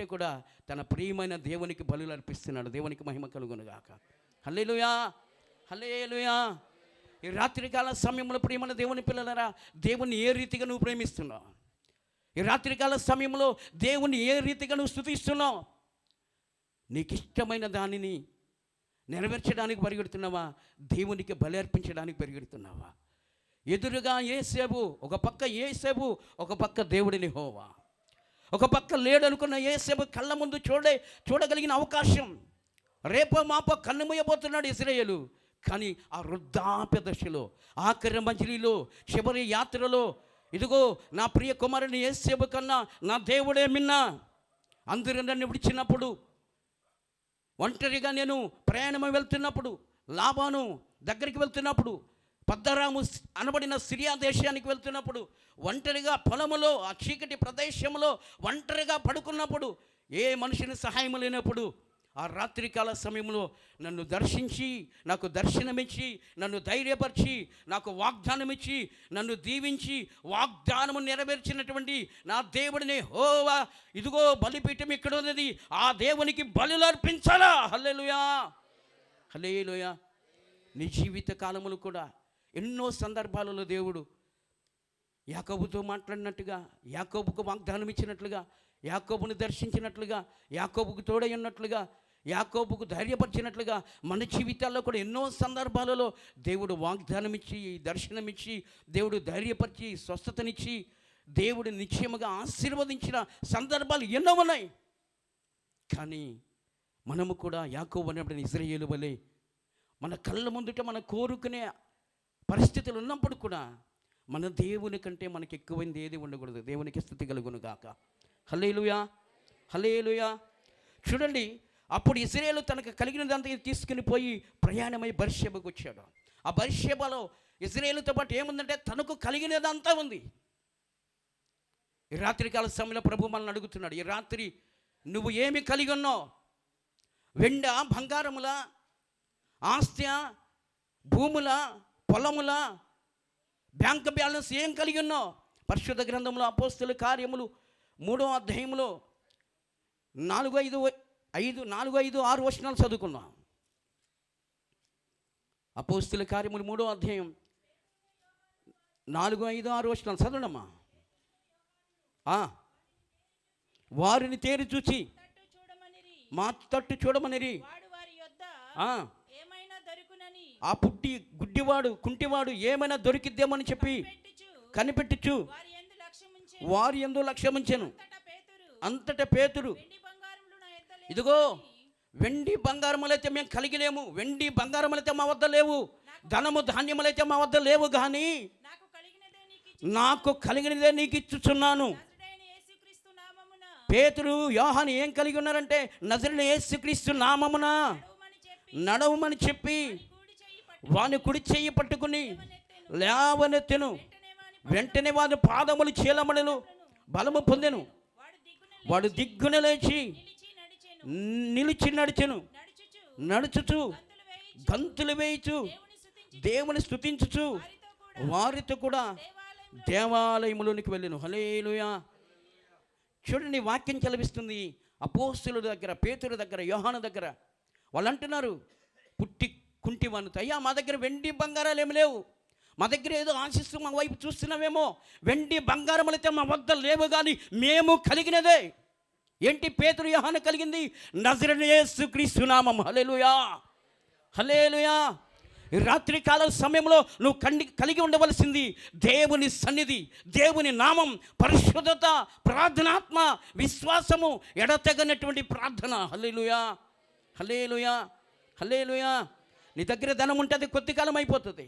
కంటే కూడా తన ప్రియమైన దేవునికి బలులు అర్పిస్తున్నాడు. దేవునికి మహిమ కలుగునుగాక. హల్లెలూయా, హల్లెలూయా. ఈ రాత్రికాల సమయంలో ప్రియమైన దేవుని పిల్లలారా, దేవుని ఏ రీతిగా నువ్వు ప్రేమిస్తున్నావు? ఈ రాత్రికాల సమయంలో దేవుని ఏ రీతిగా నువ్వు స్తుతిస్తున్నావు? నీకు ఇష్టమైన దానిని నెరవేర్చడానికి పరిగెడుతున్నావా? దేవునికి బలి అర్పించడానికి పరిగెడుతున్నావా? ఎదురుగా యేసేపు, ఒక పక్క యేసేపు, ఒక పక్క దేవుడిని యెహోవా. ఒక పక్క లేడనుకున్న యేసేపు కళ్ళ ముందు చూడగలిగిన అవకాశం, రేపో మాపో కన్ను మూయబోతున్నాడు ఇశ్రాయేలు. కానీ ఆ వృద్ధాప్య దశలో, ఆఖరి మజిలీలో, చివరి యాత్రలో, ఇదిగో నా ప్రియ కుమారుని యేసేపు కన్నా నా దేవుడే మిన్నా. అందరూ నన్ను విడిచినప్పుడు, ఒంటరిగా నేను ప్రయాణం వెళ్తున్నప్పుడు, లాబాను దగ్గరికి వెళ్తున్నప్పుడు, పద్దరాము అనబడిన సిరియా దేశానికి వెళ్తున్నప్పుడు, ఒంటరిగా పొలములో ఆ చీకటి ప్రదేశంలో ఒంటరిగా పడుకున్నప్పుడు, ఏ మనిషిని సహాయం లేనప్పుడు, ఆ రాత్రికాల సమయంలో నన్ను దర్శించి, నాకు దర్శనమిచ్చి, నన్ను ధైర్యపరిచి, నాకు వాగ్దానం ఇచ్చి, నన్ను దీవించి, వాగ్దానము నెరవేర్చినటువంటి నా దేవుడిని యెహోవా, ఇదిగో బలిపీఠం ఇక్కడ ఉన్నది, ఆ దేవునికి బలులు అర్పించాలా. హల్లెలూయా, హల్లెలూయా. నీ జీవిత కాలములు కూడా ఎన్నో సందర్భాలలో దేవుడు యాకోబుతో మాట్లాడినట్టుగా, యాకోబుకు వాగ్దానం ఇచ్చినట్లుగా, యాకోబుని దర్శించినట్లుగా, యాకోబుకు తోడై ఉన్నట్లుగా, యాకోబుకు ధైర్యపరిచినట్లుగా మన జీవితాల్లో కూడా ఎన్నో సందర్భాలలో దేవుడు వాగ్దానం ఇచ్చి, దర్శనమిచ్చి, దేవుడు ధైర్యపరిచి, స్వస్థతనిచ్చి, దేవుడు నిశ్చయముగా ఆశీర్వదించిన సందర్భాలు ఎన్నో ఉన్నాయి. కానీ మనము కూడా యాకోబు అనేటువంటి ఇశ్రాయేలు వలె మన కళ్ళ ముందుట మన కోరుకునే పరిస్థితులు ఉన్నప్పుడు కూడా మన దేవుని కంటే మనకి ఎక్కువైంది ఏది ఉండకూడదు. దేవునికి స్తుతి కలుగును గాక. హల్లెలూయా, హల్లెలూయా. చూడండి, అప్పుడు ఇశ్రాయేలు తనకు కలిగినదంతా తీసుకుని పోయి ప్రయాణమై బెర్షెబకు వచ్చాడు. ఆ బెర్షెబలో ఇశ్రాయేలుతో పాటు ఏముందంటే తనకు కలిగినదంతా ఉంది. ఈ రాత్రికాల సమయంలో ప్రభు మనల్ని అడుగుతున్నాడు, ఈ రాత్రి నువ్వు ఏమి కలిగి ఉన్నావు? వెండ, బంగారముల, ఆస్తి, భూముల, పొలముల, బ్యాంక్ బ్యాలెన్స్ ఏం కలిగి ఉన్నావు? పరిశుద్ధ గ్రంథంలో అపోస్తలుల కార్యములు 3వ అధ్యాయంలో 4, 5, 6 వచనాలు చదువుకున్నాం. అపోస్తలుల కార్యములు 3వ అధ్యాయం 4, 5, 6 వచనాలు చదవడమ్మా. వారిని తేరి చూచి మా తట్టు చూడమనిరి. ఆ పుట్టి గుడ్డివాడు, కుంటివాడు ఏమైనా దొరికిద్దేమని చెప్పి కనిపెట్టుచు వారి యందు లక్ష్యముంచెను. అంతటా పేతురు, ఇదిగో వెండి బంగారములైతే మేము కలిగిలేము, వెండి బంగారములైతే మా వద్ద లేవు, ధనము ధాన్యములైతే మా వద్ద లేవు, కానీ నాకు కలిగినదే నీకు ఇచ్చుచున్నాను. పేతురు, యోహాను ఏం కలిగి ఉన్నారంటే నజరేయుడైన యేసుక్రీస్తు నామమున నడవమని చెప్పి వాని కుడి చెయ్యి పట్టుకుని లేవనెత్తెను. వెంటనే వాని పాదములు చీలమడెను, బలము పొందెను. వాడు దిగ్గున లేచి నిలిచి నడుచుచు గంతులు వేయుచు దేవుని స్తుతించుచు వారితో కూడా దేవాలయములోనికి వెళ్ళెను. హల్లెలూయా. చూడండి, వాక్యం చలవిస్తుంది. అపోస్తలుల దగ్గర, పేతురు దగ్గర, యోహాను దగ్గర వాళ్ళు అంటున్నారు, పుట్టి కుంటివానితో, అయ్యా మా దగ్గర వెండి బంగారాలు ఏమి లేవు, మా దగ్గర ఏదో ఆశిస్తూ మా వైపు చూస్తున్నామేమో, వెండి బంగారములైతే మా వద్ద లేవు, కానీ మేము కలిగినదే. ఏంటి పేతురు, యోహాను కలిగింది? నజరేయుడైన యేసుక్రీస్తు నామం. హల్లెలూయా, హల్లెలూయా. ఈ రాత్రికాల సమయంలో నువ్వు కలిగి ఉండవలసింది దేవుని సన్నిధి, దేవుని నామం, పరిశుద్ధత, ప్రార్థనాత్మ, విశ్వాసము, ఎడతెగనటువంటి ప్రార్థన. హల్లెలూయా, హల్లెలూయా, హల్లెలూయా. నీ దగ్గర ధనం ఉంటే అది కొద్ది కాలం అయిపోతుంది,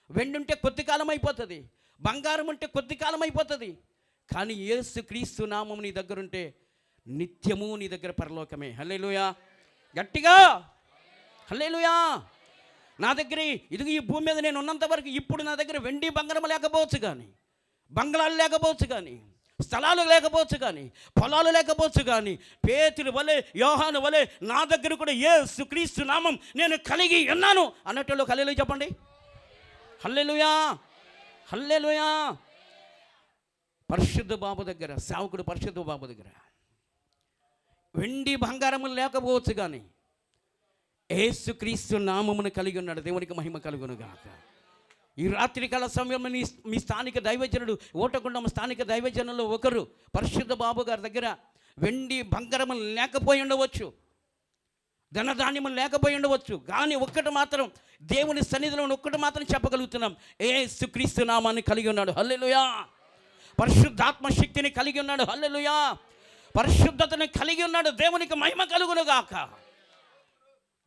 వెండి ఉంటే కొద్ది కాలం అయిపోతుంది, బంగారం ఉంటే కొద్ది కాలం అయిపోతుంది, కానీ యేసుక్రీస్తు నామం నీ దగ్గర ఉంటే నిత్యము నీ దగ్గర పరలోకమే. హల్లెలూయా, గట్టిగా హల్లెలూయా. నా దగ్గర ఇదిగో ఈ భూమి మీద నేను ఉన్నంత వరకు ఇప్పుడు నా దగ్గర వెండి బంగారం లేకపోవచ్చు, కానీ బంగ్లాలు లేకపోవచ్చు, కానీ స్థలాలు లేకపోవచ్చు, కానీ పొలాలు లేకపోవచ్చు, కానీ పేతురు వలె, యోహాను వలె నా దగ్గర కూడా యేసుక్రీస్తు నామం నేను కలిగి ఉన్నాను అన్నట్లు హల్లెలూయా చెప్పండి. హల్లెలూయా, హల్లెలూయా. పరిశుద్ధ బాబు దగ్గర, సేవకుడు పరిశుద్ధ బాబు దగ్గర వెండి బంగారములు లేకపోవచ్చు కానీ యేసుక్రీస్తు నామమును కలిగి ఉన్నాడు. దేవునికి మహిమ కలుగును గాక. ఈ రాత్రికాల సమయంలో మీ స్థానిక దైవజనుడు ఓటకుండం స్థానిక దైవజనుల్లో ఒకరు పరిశుద్ధ బాబు గారి దగ్గర వెండి బంగారములు లేకపోయి ఉండవచ్చు, ధనధాన్యములు లేకపోయి ఉండవచ్చు, కానీ ఒక్కటి మాత్రం దేవుని సన్నిధిలో ఒక్కటి మాత్రం చెప్పగలుగుతున్నాం, యేసుక్రీస్తు నామాన్ని కలిగి ఉన్నాడు. హల్లెలూయా. పరిశుద్ధాత్మ శక్తిని కలిగి ఉన్నాడు. హల్లెలూయా. పరిశుద్ధతని కలిగి ఉన్నాడు. దేవునికి మహిమ కలుగును గాక.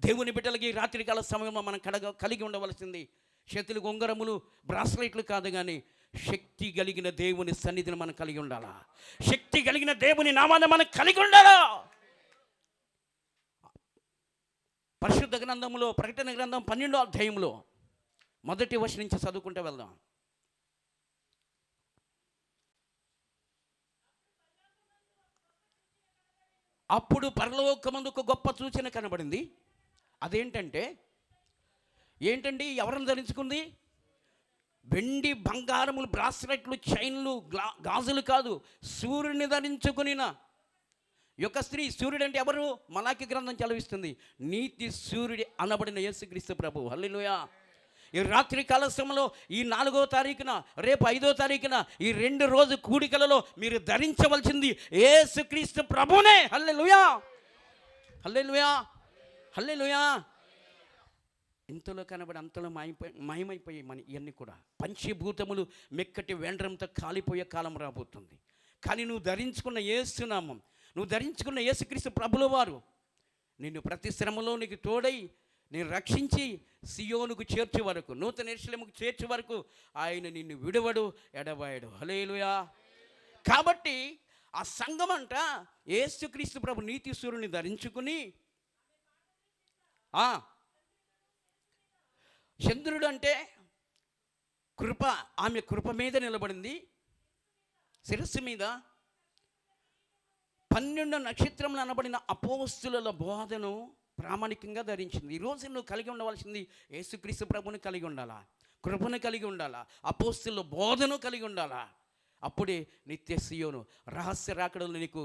దేవుని బిడ్డలకి రాత్రికాల సమయంలో మనం కలిగి ఉండవలసింది చేతులు ఉంగరములు బ్రాస్లెట్లు కాదు, కానీ శక్తి కలిగిన దేవుని సన్నిధిని మనం కలిగి ఉండాలా. శక్తి కలిగిన దేవుని నామాన్ని మనం కలిగి ఉండాలా. పరిశుద్ధ గ్రంథంలో ప్రకటన గ్రంథం 12వ అధ్యాయంలో 1వ వచనం నుంచి చదువుకుంటూ వెళ్దాం. అప్పుడు పరలోకమందు ఒక గొప్ప సూచన కనబడింది. అదేంటంటే ఏంటండి ఎవరిని ధరించుకుంది? వెండి బంగారములు బ్రాస్లెట్లు చైన్లు గాజులు కాదు, సూర్యుని ధరించుకునిన యొక్క స్త్రీ. సూర్యుడు అంటే ఎవరు? మలాకి గ్రంథం చదివిస్తుంది. నీతి సూర్యుడి అనబడిన యేసుక్రీస్తు ప్రభు. హల్లెలూయా. ఈ రాత్రి కాల సమయంలో ఈ 4వ తారీఖున రేపు 5వ తారీఖున ఈ 2 రోజు కూడికలలో మీరు ధరించవలసింది యేసుక్రీస్తు ప్రభునే. హల్లెలూయా. హల్లెలూయా. హల్లెలూయా. ఇంతలో కనబడి అంతలో మాయమైపోయి మన ఇవన్నీ కూడా పంచభూతములు మెక్కటి వేండ్రంతో కాలిపోయే కాలం రాబోతుంది. కానీ నువ్వు ధరించుకున్న యేసునామం, నువ్వు ధరించుకున్న యేసుక్రీస్తు ప్రభుల వారు నిన్ను ప్రతి శ్రమలో నీకు తోడై నేను రక్షించి సియోనుకు చేర్చే వరకు, నూతన యెరూషలేముకు చేర్చే వరకు ఆయన నిన్ను విడువడు, ఎడబాయడు. హల్లెలూయా. కాబట్టి ఆ సంఘం అంట యేసుక్రీస్తు ప్రభు నీతి సూర్యుని ధరించుకుని, చంద్రుడు అంటే కృప, ఆమె కృప మీద నిలబడింది. శిరస్సు మీద 12 నక్షత్రములు అనబడిన అపోస్తుల బోధను ప్రామాణికంగా ధరించింది. ఈరోజు నువ్వు కలిగి ఉండవలసింది యేసుక్రీస్తు ప్రభుని కలిగి ఉండాలా, కృపను కలిగి ఉండాలా, అపోస్తుల బోధను కలిగి ఉండాలా. అప్పుడే నిత్య సియోను రహస్య రాకడలు నీకు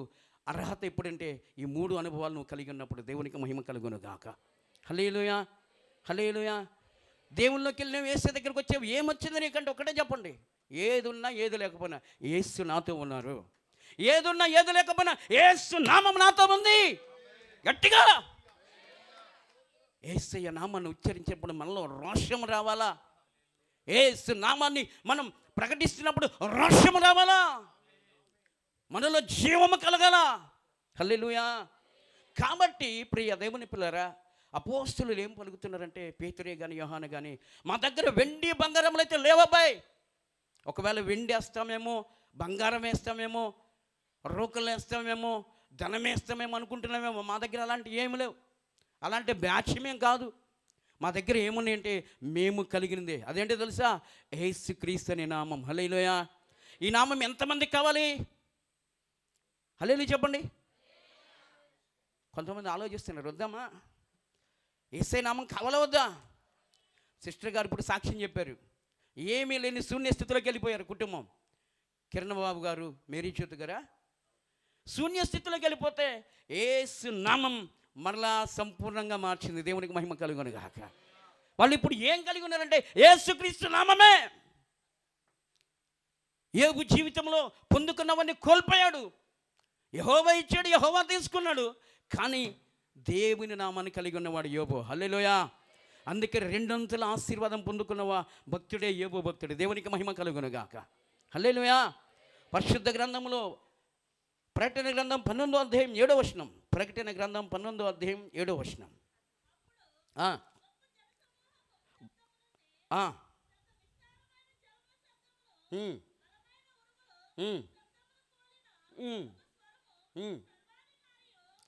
అర్హత. ఎప్పుడంటే ఈ 3 అనుభవాలు నువ్వు కలిగి ఉన్నప్పుడు దేవునికి మహిమ కలుగును గాక. హల్లెలూయా. హల్లెలూయా. దేవుళ్ళకి వెళ్ళి యేసు దగ్గరికి వచ్చావు, ఏమొచ్చింది నీకంటే ఒకటే చెప్పండి. ఏది ఉన్నా ఏది లేకపోయినా యేసు నాతో ఉన్నారు. ఏదున్నా ఏది లేకపోయినా యేసు నామం నాతో ఉంది. గట్టిగా యేసయ్య నామాన్ని ఉచ్చరించినప్పుడు మనలో రోషం రావాలా. యేసు నామాన్ని మనం ప్రకటిస్తున్నప్పుడు రోషం రావాలా, మనలో జీవము కలగాల. హల్లెలూయా. కాబట్టి ప్రియ దేవుని పిల్లరా, అపోస్తులు ఏం పలుకుతున్నారంటే, పేతురే కానీ యోహాను కానీ, మా దగ్గర వెండి బంగారములు అయితే లేవబ్బాయి. ఒకవేళ వెండి వేస్తామేమో, బంగారం వేస్తామేమో, రోకలు వేస్తామేమో, ధనం వేస్తామేమో అనుకుంటున్నామేమో. మా దగ్గర అలాంటివి ఏమి లేవు. అలాంటి బ్యాచ్యమేం కాదు. మా దగ్గర ఏమున్నాయి అంటే మేము కలిగినదే. అదేంటో తెలుసా? యేసుక్రీస్తు అనే నామం. హల్లెలూయా. ఈ నామం ఎంతమందికి కావాలి? హల్లెలూయా చెప్పండి. కొంతమంది ఆలోచిస్తున్నారు, వద్దామా యేసయ్య నామం కావాలా వద్దా? సిస్టర్ గారు ఇప్పుడు సాక్ష్యం చెప్పారు. ఏమీ లేని శూన్య స్థితిలోకి వెళ్ళిపోయారు కుటుంబం. కిరణ్ బాబు గారు, మేరీ జ్యోతి గారా, శూన్య స్థితిలోకి వెళ్ళిపోతే యేసు నామం మరలా సంపూర్ణంగా మార్చింది. దేవునికి మహిమ కలుగును గాక. వాళ్ళు ఇప్పుడు ఏం కలిగి ఉన్నారంటే యేసుక్రీస్తు నామమే. యోబు జీవితంలో పొందుకున్నవన్నీ కోల్పోయాడు. యెహోవా ఇచ్చాడు, యెహోవా తీసుకున్నాడు. కానీ దేవుని నామాన్ని కలిగి ఉన్నవాడు యోబు. హల్లెలూయా. అందుకే 2 ఆశీర్వాదం పొందుకున్నవా భక్తుడే యోబు భక్తుడు. దేవునికి మహిమ కలుగును గాక. హల్లెలూయా. పరిశుద్ధ గ్రంథంలో ప్రకటన గ్రంథం 12వ అధ్యాయం 7వ వచనం. ప్రకటన గ్రంథం 12వ అధ్యాయం 7వ వచనం.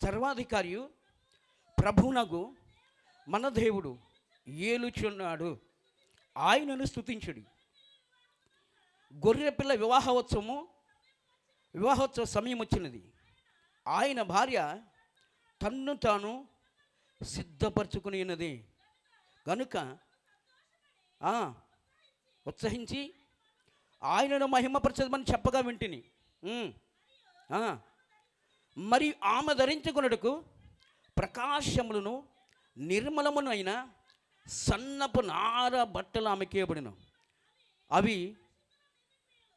సర్వాధికారియు ప్రభువునగు మన దేవుడు ఏలుచున్నాడు, ఆయనను స్తుతించుడి. గొర్రెపిల్ల వివాహోత్సవ సమయం వచ్చినది. ఆయన భార్య తన్ను తాను సిద్ధపరచుకుని ఉన్నది కనుక ఉత్సహించి ఆయనను మహిమపరచమని చెప్పగా వింటిని. మరి ఆమె ధరించుకొనుటకు ప్రకాశములను నిర్మలమును అయిన సన్నపు నార బట్టలు ఆమెకి ఇవ్వబడిన. అవి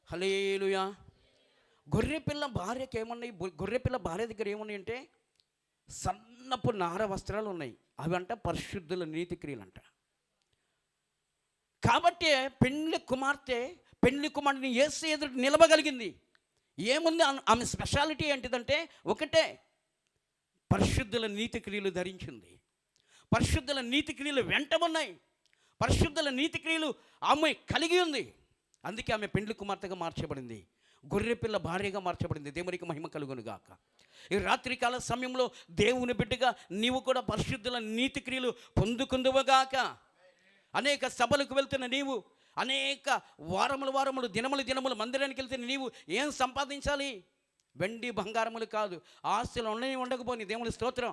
హల్లెలూయా గొర్రెపిల్ల భార్యకి ఏమున్నాయి? గొర్రెపిల్ల భార్య దగ్గర ఏమున్నాయి అంటే సన్నపు నార వస్త్రాలు ఉన్నాయి. అవి అంట పరిశుద్ధుల నీతి క్రియలు అంట. కాబట్టి పెళ్లి కుమారుడిని యేసు ఎదురు నిలవగలిగింది. ఏముంది ఆమె స్పెషాలిటీ ఏంటిదంటే ఒకటే, పరిశుద్ధుల నీతి క్రియలు ధరించింది. పరిశుద్ధుల నీతి క్రియలు వెంట ఉన్నాయి. పరిశుద్ధుల నీతి క్రియలు ఆమె కలిగి ఉంది. అందుకే ఆమె పెండ్లి కుమార్తెగా మార్చబడింది, గొర్రెపిల్ల భార్యగా మార్చబడింది. దేవునికి మహిమ కలుగును గాక. ఈ రాత్రికాల సమయంలో దేవుని బిడ్డగా నీవు కూడా పరిశుద్ధుల నీతి క్రియలు పొందుకుందువుగాక. అనేక సభలకు వెళ్తున్న నీవు, అనేక వారములు దినములు మందిరానికి వెళ్తున్న నీవు ఏం సంపాదించాలి? వెండి బంగారములు కాదు. ఆస్తులు ఉన్నాయి ఉండకపోని దేవుని స్తోత్రం,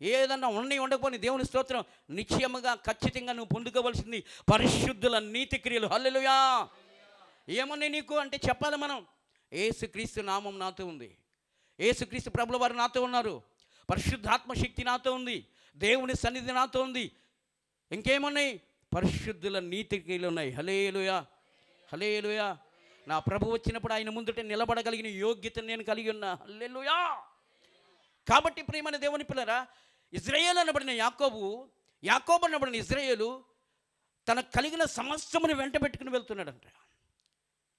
ఏదన్నా ఉన్నాయి ఉండకపోని దేవుని స్తోత్రం, నిశ్చయముగా ఖచ్చితంగా నువ్వు పొందుకోవలసింది పరిశుద్ధుల నీతి క్రియలు. హల్లెలూయా. ఏమన్నా నీకు అంటే చెప్పాలి మనం, యేసుక్రీస్తు నామం నాతో ఉంది, యేసుక్రీస్తు ప్రభుల వారు నాతో ఉన్నారు, పరిశుద్ధాత్మ శక్తి నాతో ఉంది, దేవుని సన్నిధి నాతో ఉంది. ఇంకేమున్నాయి? పరిశుద్ధుల నీతి క్రియలు ఉన్నాయి. హల్లెలూయా హల్లెలూయా. నా ప్రభు వచ్చినప్పుడు ఆయన ముందుట నిలబడగలిగిన యోగ్యతను నేను కలిగి ఉన్నా. హల్లెలూయా. కాబట్టి ప్రియమైన దేవుని పిల్లరా, ఇజ్రాయేలు అనబడిన యాకోబు అనబడిన ఇజ్రాయేలు తనకు కలిగిన సమస్తమును వెంట పెట్టుకుని వెళ్తున్నాడంట.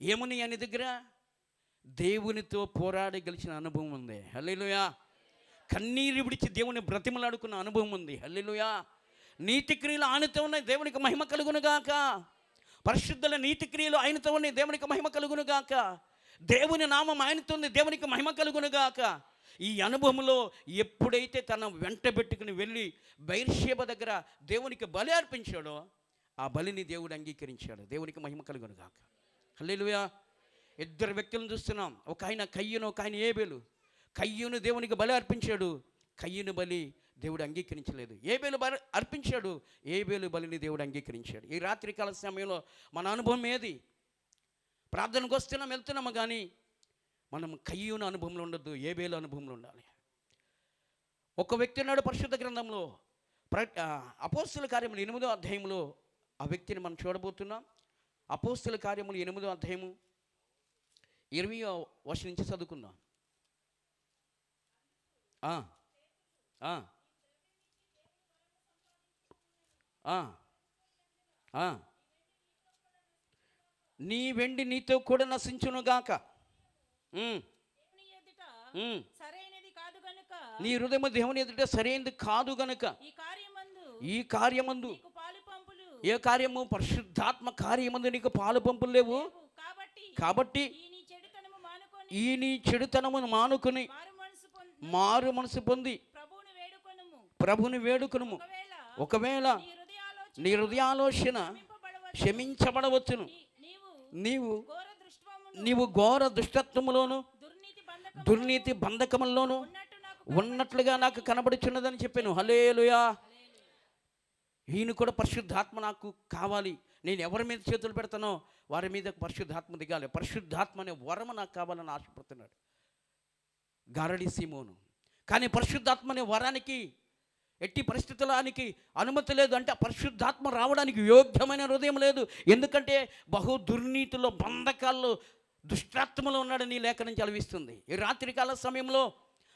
ఏముని అని దగ్గర దేవునితో పోరాడి గెలిచిన అనుభవం ఉంది. హల్లెలూయా. కన్నీరు విడిచి దేవుని బ్రతిమలాడుకున్న అనుభవం ఉంది. హల్లెలూయా. నీతి క్రియలు ఆయనతో ఉన్నాయి, దేవునికి మహిమ కలుగునుగాక. పరిశుద్ధుల నీతి క్రియలు ఆయనతో ఉన్నాయి, దేవునికి మహిమ కలుగునుగాక. దేవుని నామం ఆయనతో ఉంది, దేవునికి మహిమ కలుగునుగాక. ఈ అనుభవంలో ఎప్పుడైతే తన వెంట పెట్టుకుని వెళ్ళి బెర్షెబా దగ్గర దేవునికి బలి అర్పించాడో ఆ బలిని దేవుడు అంగీకరించాడు. దేవునికి మహిమ కలుగునుగాక. హల్లెలూయా. ఇద్దరు వ్యక్తులను చూస్తున్నాం, ఒక ఆయన కయ్యూను, ఒక ఆయన ఏబేలు. కయ్యూను దేవునికి బలి అర్పించాడు, కయ్యూను బలి దేవుడు అంగీకరించలేదు. ఏబేలు బలి అర్పించాడు, ఏబేలు బలిని దేవుడు అంగీకరించాడు. ఈ రాత్రికాల సమయంలో మన అనుభవం ఏది? ప్రార్థనకు వస్తున్నాం, వెళ్తున్నాము, కానీ మనం కయ్యూను అనుభవంలో ఉండొద్దు, ఏబేలు అనుభవంలో ఉండాలి. ఒక వ్యక్తి ఉన్నాడు పరిశుద్ధ గ్రంథంలో, అపోస్తుల కార్యములు 8వ అధ్యాయంలో ఆ వ్యక్తిని మనం చూడబోతున్నాం. అపోస్తుల కార్యములు 8వ అధ్యాయము 20వ వచనం నుంచి చదువుకుందాం. నీ వెండి నీతో కూడా నశించునుగాక, నీ హృదయము దేవుని ఎదుట సరైనది కాదు గనుక ఈ కార్యమందు ఏ కార్యము? పరిశుద్ధాత్మ కార్యమందు నీకు పాలు పంపులు లేవు. కాబట్టి ఈ నీ చెడుతనమును మానుకొని మారు మనసు పొంది ప్రభుని వేడుకొనుము. ఒకవేళ నీ హృదయాలోచన క్షమించబడవచ్చును. నీవు ఘోర దుష్టత్వములోను దుర్నీతి బంధకముల్లోను ఉన్నట్లుగా నాకు కనబడుచున్నదని చెప్పాను. హల్లెలూయా. ఈయన కూడా పరిశుద్ధాత్మ నాకు కావాలి, నేను ఎవరి మీద చేతులు పెడతానో వారి మీద పరిశుద్ధాత్మ దిగాలి, పరిశుద్ధాత్మ అనే వరము నాకు కావాలని ఆశపడుతున్నాడు గారడి సీమోను. కానీ పరిశుద్ధాత్మ అనే వరానికి ఎట్టి పరిస్థితులానికి అనుమతి లేదు. అంటే పరిశుద్ధాత్మ రావడానికి యోగ్యమైన హృదయం లేదు. ఎందుకంటే బహు దుర్నీతిలో బంధకాల్లో దుష్టాత్మలో ఉన్నాడని లేఖనం చదివిస్తుంది. ఈ రాత్రికాల సమయంలో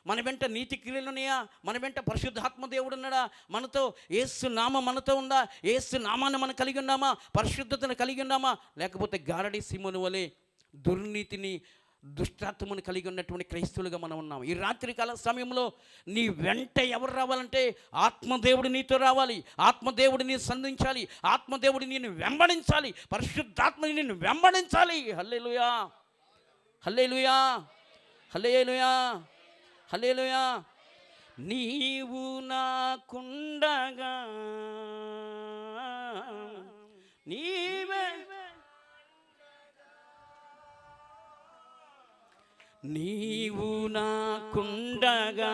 మన వెంట నీతి క్రియలు ఉన్నాయా? మన వెంట పరిశుద్ధాత్మ దేవుడు ఉన్నాడా? మనతో యేసు నామం మనతో ఉందా? యేసు నామాన్ని మనం కలిగి ఉన్నామా? పరిశుద్ధతను కలిగి ఉన్నామా? లేకపోతే గారడి సీమోను వలె దుర్నీతిని దుష్టాత్మను కలిగి ఉన్నటువంటి క్రైస్తవులుగా మనం ఉన్నాం. ఈ రాత్రికాల సమయంలో నీ వెంట ఎవరు రావాలంటే ఆత్మదేవుడు నీతో రావాలి, ఆత్మదేవుడు నీ సంధించాలి, ఆత్మదేవుడు నిన్ను వెంబడించాలి, పరిశుద్ధాత్మని నిన్ను వెంబడించాలి. హల్లెలూయా హల్లెలూయా హల్లెలూయా హల్లెలూయా. నీవు నాకుండగా నీవే నీవు నాకుండగా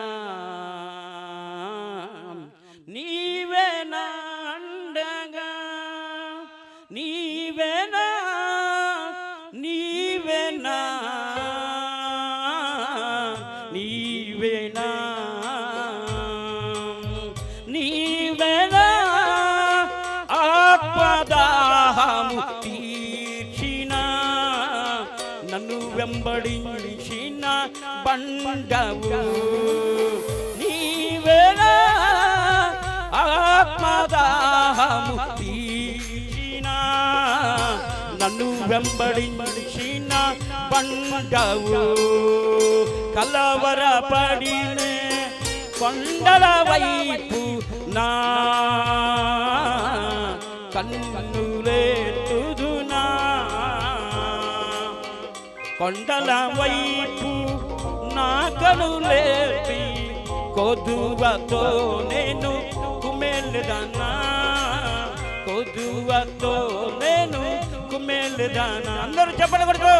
నీవే నా అండగా నీవే నా నీవే నా నీవే ఆత్మదాహము తీర్చిన నన్ను వెంబడించిన బండవు నీవేనా. ఆత్మదాహము తీర్చిన నన్ను వెంబడించిన బండవు కలవరపడిన కొండల వైపు నా కన్నులెత్తుదునా. కొండల వైపు నా కన్నులెత్తి కొదువతో నేను కుమెల్దానా. కొదువతో నేను కుమెల్దానా. అందరూ చెప్పకూడదు.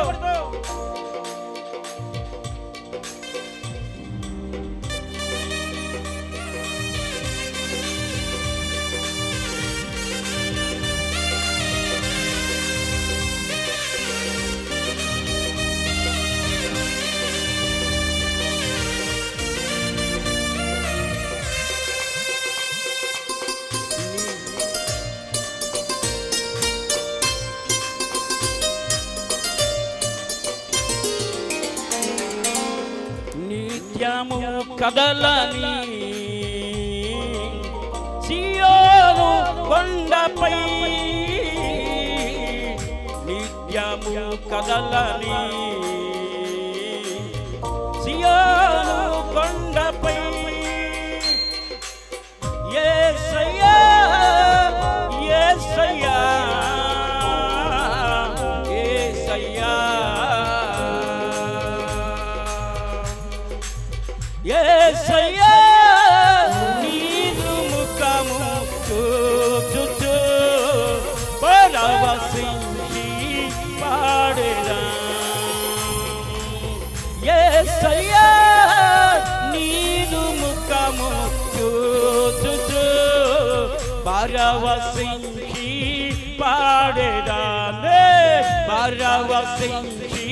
నిత్యము కదలని సియోను కొండపై నిత్యము కదలని సియోను కొండపై యేసయ్యా యేసయ్యా యేసయ్యా యేసయ్యా నీదు ముఖము చూచుచు పరవశించి పాడెదా. యేసయ్యా నీదు ముఖము చూచుచు పరవశించి పాడెదా. పరవశించి